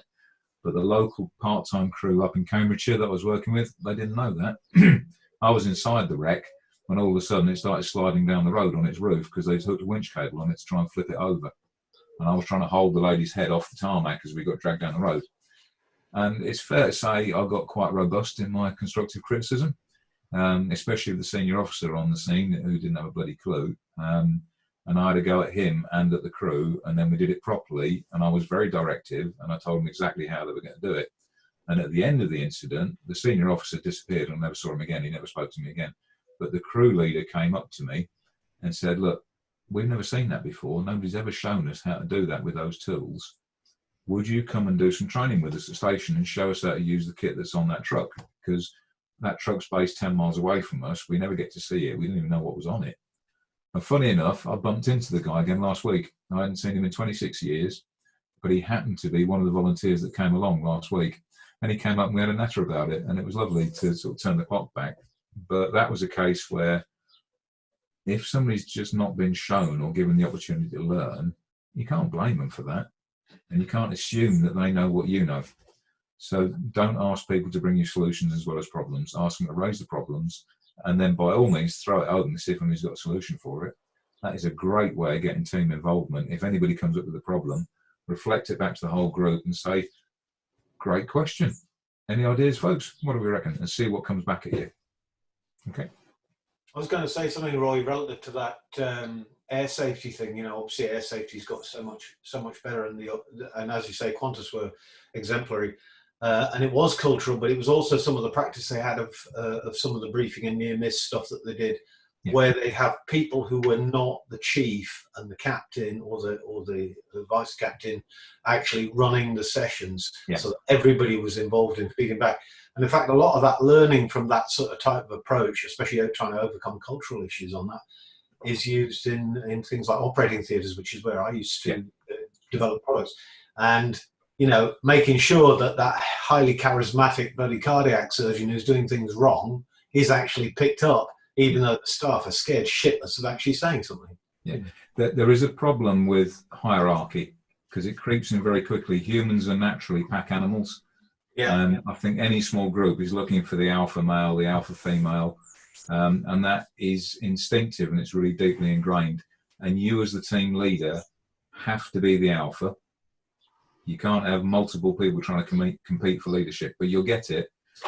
But the local part-time crew up in Cambridgeshire that I was working with, they didn't know that. I was inside the wreck when all of a sudden it started sliding down the road on its roof because they'd hooked a winch cable on it to try and flip it over. And I was trying to hold the lady's head off the tarmac as we got dragged down the road. And it's fair to say I got quite robust in my constructive criticism, especially with the senior officer on the scene who didn't have a bloody clue. And I had a go at him and at the crew, and then we did it properly. And I was very directive, and I told them exactly how they were going to do it. And at the end of the incident, the senior officer disappeared, and I never saw him again. He never spoke to me again. But the crew leader came up to me and said, look, we've never seen that before. Nobody's ever shown us how to do that with those tools. Would you come and do some training with us at the station and show us how to use the kit that's on that truck? Because that truck's based 10 miles away from us. We never get to see it. We didn't even know what was on it. And funny enough, I bumped into the guy again last week. I hadn't seen him in 26 years, but he happened to be one of the volunteers that came along last week. And he came up and we had a natter about it. And it was lovely to sort of turn the clock back. But that was a case where if somebody's just not been shown or given the opportunity to learn, you can't blame them for that. And you can't assume that they know what you know. So don't ask people to bring you solutions as well as problems. Ask them to raise the problems, and then by all means throw it open and see if anybody's got a solution for it. That is a great way of getting team involvement. If anybody comes up with a problem, reflect it back to the whole group and say, great question. Any ideas, folks? What do we reckon? And see what comes back at you. Okay. I was going to say something, Roy, relative to that air safety thing. You know, obviously air safety's got so much better, and as you say, Qantas were exemplary, and it was cultural, but it was also some of the practice they had of some of the briefing and near miss stuff that they did, where they have people who were not the chief and the captain or the vice captain actually running the sessions, so that everybody was involved in feeding back. And in fact, a lot of that learning from that sort of type of approach, especially trying to overcome cultural issues on that, is used in things like operating theatres, which is where I used to develop products. And you know, making sure that that highly charismatic bloody cardiac surgeon who's doing things wrong is actually picked up, even though the staff are scared shitless of actually saying something. Yeah, there is a problem with hierarchy because it creeps in very quickly. Humans are naturally pack animals. Yeah. And I think any small group is looking for the alpha male, the alpha female, and that is instinctive and it's really deeply ingrained. And you as the team leader have to be the alpha. You can't have multiple people trying to compete for leadership, but you'll get it.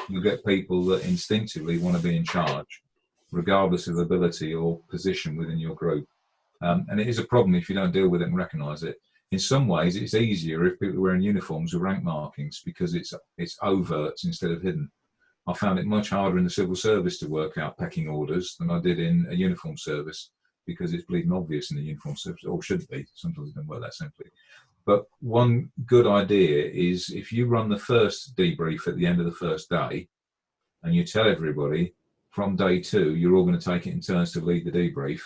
You'll get people that instinctively want to be in charge, regardless of ability or position within your group. And it is a problem if you don't deal with it and recognise it. In some ways, it's easier if people are wearing uniforms with rank markings because it's overt instead of hidden. I found it much harder in the civil service to work out pecking orders than I did in a uniform service because it's bleeding obvious in the uniform service, or should be. Sometimes it doesn't work that simply. But one good idea is if you run the first debrief at the end of the first day and you tell everybody from day 2, you're all going to take it in turns to lead the debrief.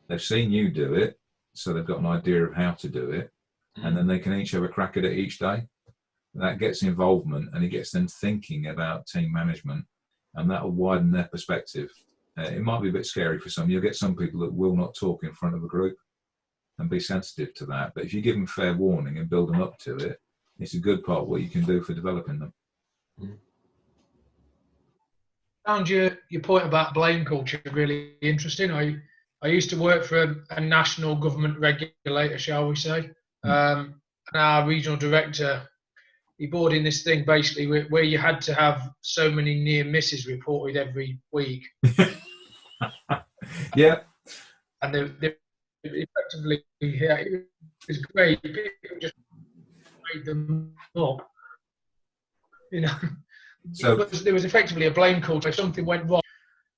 They've seen you do it, so they've got an idea of how to do it, and then they can each have a crack at it each day. That gets involvement and it gets them thinking about team management, and that will widen their perspective. It might be a bit scary for some. You'll get some people that will not talk in front of a group, and be sensitive to that. But if you give them fair warning and build them up to it, it's a good part of what you can do for developing them. Found your point about blame culture really interesting. I used to work for a national government regulator, shall we say, and our regional director, he brought in this thing basically where you had to have so many near misses reported every week. Yeah. And they effectively, yeah, it was great. People just made them up, you know. So there was effectively a blame culture if something went wrong,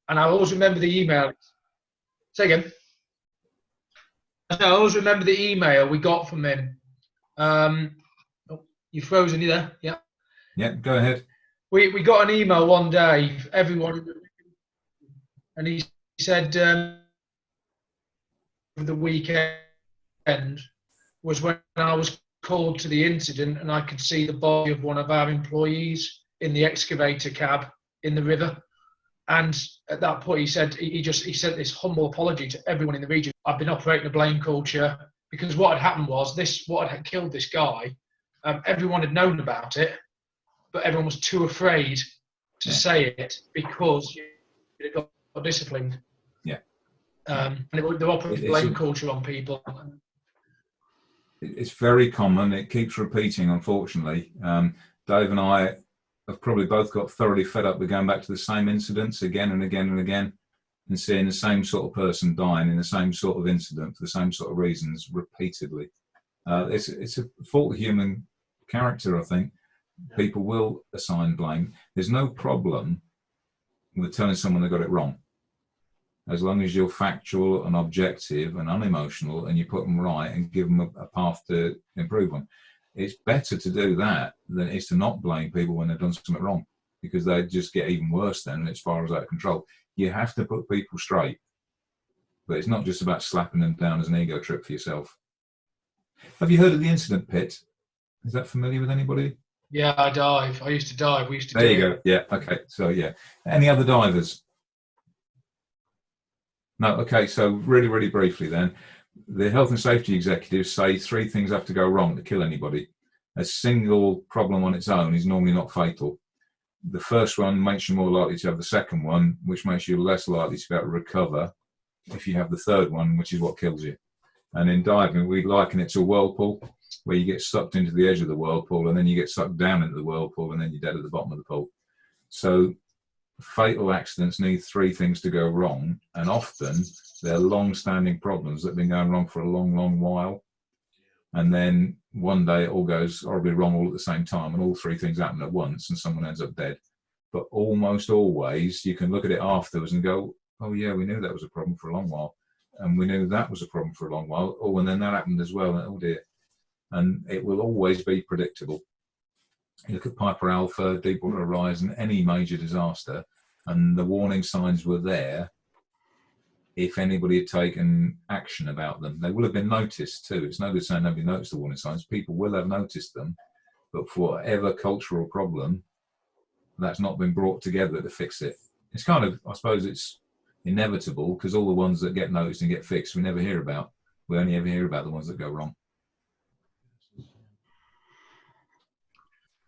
and I always remember the email. Say again. I always remember the email we got from him. You frozen? You there? Yeah. Yeah. Go ahead. We got an email one day, everyone, and he said the weekend was when I was called to the incident, and I could see the body of one of our employees in the excavator cab in the river. And at that point, he said he sent this humble apology to everyone in the region. I've been operating a blame culture because what had happened was what had killed this guy. Everyone had known about it, but everyone was too afraid to say it because it got disciplined. Yeah. And they're operating blame culture on people. It's very common. It keeps repeating, unfortunately. Dave and I have probably both got thoroughly fed up with going back to the same incidents again and again and again and seeing the same sort of person dying in the same sort of incident for the same sort of reasons repeatedly. It's a fault of human character, I think. People will assign blame. There's no problem with telling someone they got it wrong, as long as you're factual and objective and unemotional and you put them right and give them a path to improve on. It's better to do that than it is to not blame people when they've done something wrong, because they just get even worse then and it spirals out of control. You have to put people straight, but it's not just about slapping them down as an ego trip for yourself. Have you heard of the incident pit? Is that familiar with anybody? Yeah, I dive. I used to dive. We used to. There you go. Yeah. Okay. So yeah. Any other divers? No. Okay. So really, really briefly then, the health and safety executives say 3 things have to go wrong to kill anybody. A single problem on its own is normally not fatal. The first one makes you more likely to have the second one, which makes you less likely to be able to recover if you have the third one, which is what kills you. And in diving, we liken it to a whirlpool, where you get sucked into the edge of the whirlpool and then you get sucked down into the whirlpool and then you're dead at the bottom of the pool. So fatal accidents need 3 things to go wrong, and often they're long-standing problems that have been going wrong for a long, long while. And then one day it all goes horribly wrong all at the same time, and all 3 things happen at once and someone ends up dead. But almost always you can look at it afterwards and go, oh yeah, we knew that was a problem for a long while, and we knew that was a problem for a long while. Oh, and then that happened as well, and oh dear. And it will always be predictable. You look at Piper Alpha, Deepwater Horizon, any major disaster, and the warning signs were there if anybody had taken action about them. They will have been noticed too. It's no good saying nobody noticed the warning signs. People will have noticed them, but for whatever cultural problem, that's not been brought together to fix it. It's kind of, I suppose it's inevitable, because all the ones that get noticed and get fixed, we never hear about. We only ever hear about the ones that go wrong.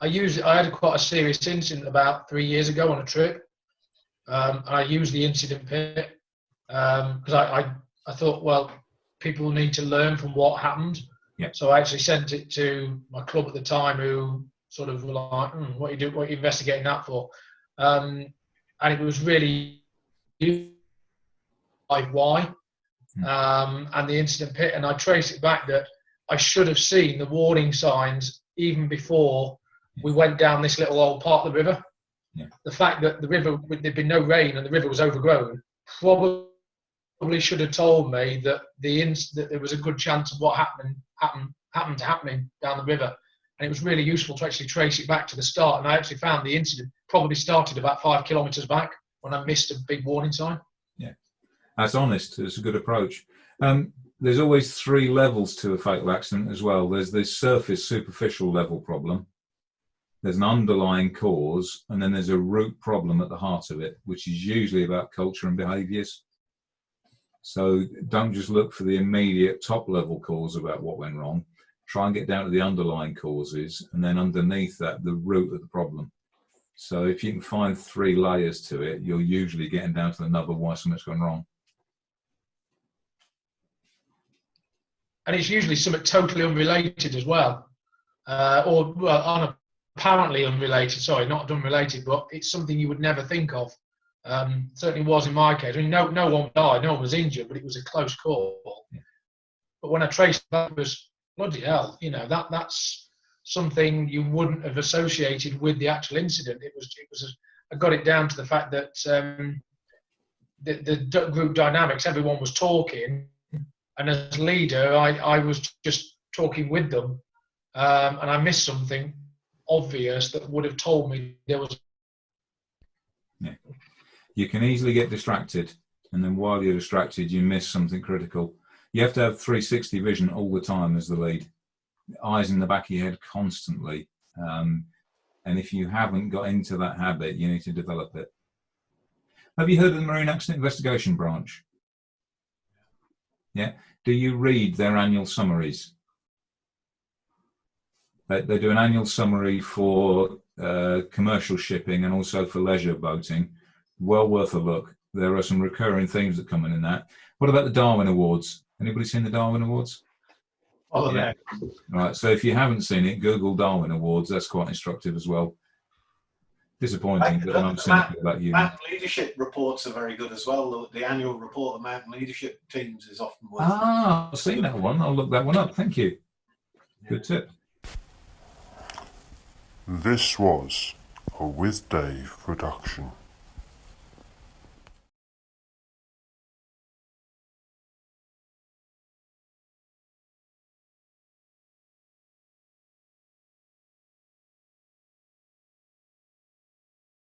I had quite a serious incident about 3 years ago on a trip. And I used the incident pit because I thought, well, people need to learn from what happened. Yeah. So I actually sent it to my club at the time, who sort of were like, what are you investigating that for? And it was really like why, and the incident pit. And I traced it back that I should have seen the warning signs even before we went down this little old part of the river. Yeah. The fact that the river, there'd been no rain and the river was overgrown, probably should have told me that that there was a good chance of what happening down the river. And it was really useful to actually trace it back to the start. And I actually found the incident probably started about 5 kilometres back when I missed a big warning sign. Yeah, that's honest. It's a good approach. There's always 3 levels to a fatal accident as well. There's this surface, superficial level problem. There's an underlying cause, and then there's a root problem at the heart of it, which is usually about culture and behaviours. So don't just look for the immediate top level cause about what went wrong. Try and get down to the underlying causes, and then underneath that, the root of the problem. So if you can find 3 layers to it, you're usually getting down to the nub of why something's gone wrong. And it's usually something totally unrelated as well, or well, apparently unrelated. Sorry, not unrelated, but it's something you would never think of. Certainly was in my case. I mean, no one died, no one was injured, but it was a close call. Yeah. But when I traced that, it was bloody hell. You know, that's something you wouldn't have associated with the actual incident. It was. I got it down to the fact that the group dynamics, everyone was talking, and as leader, I was just talking with them, and I missed something obvious that would have told me there was. Yeah. You can easily get distracted, and then while you're distracted, you miss something critical. You have to have 360 vision all the time as the lead, eyes in the back of your head constantly. And if you haven't got into that habit, you need to develop it. Have you heard of the Marine Accident Investigation Branch? Yeah. Do you read their annual summaries? They do an annual summary for commercial shipping and also for leisure boating. Well worth a look. There are some recurring themes that come in that. What about the Darwin Awards? Anybody seen the Darwin Awards? Oh, yeah. Right. So if you haven't seen it, Google Darwin Awards. That's quite instructive as well. Disappointing that I'm cynical about you. Mountain leadership reports are very good as well. The annual report of mountain leadership teams is often worth. I've seen that one. I'll look that one up. Thank you. Good tip. This was a With Dave production.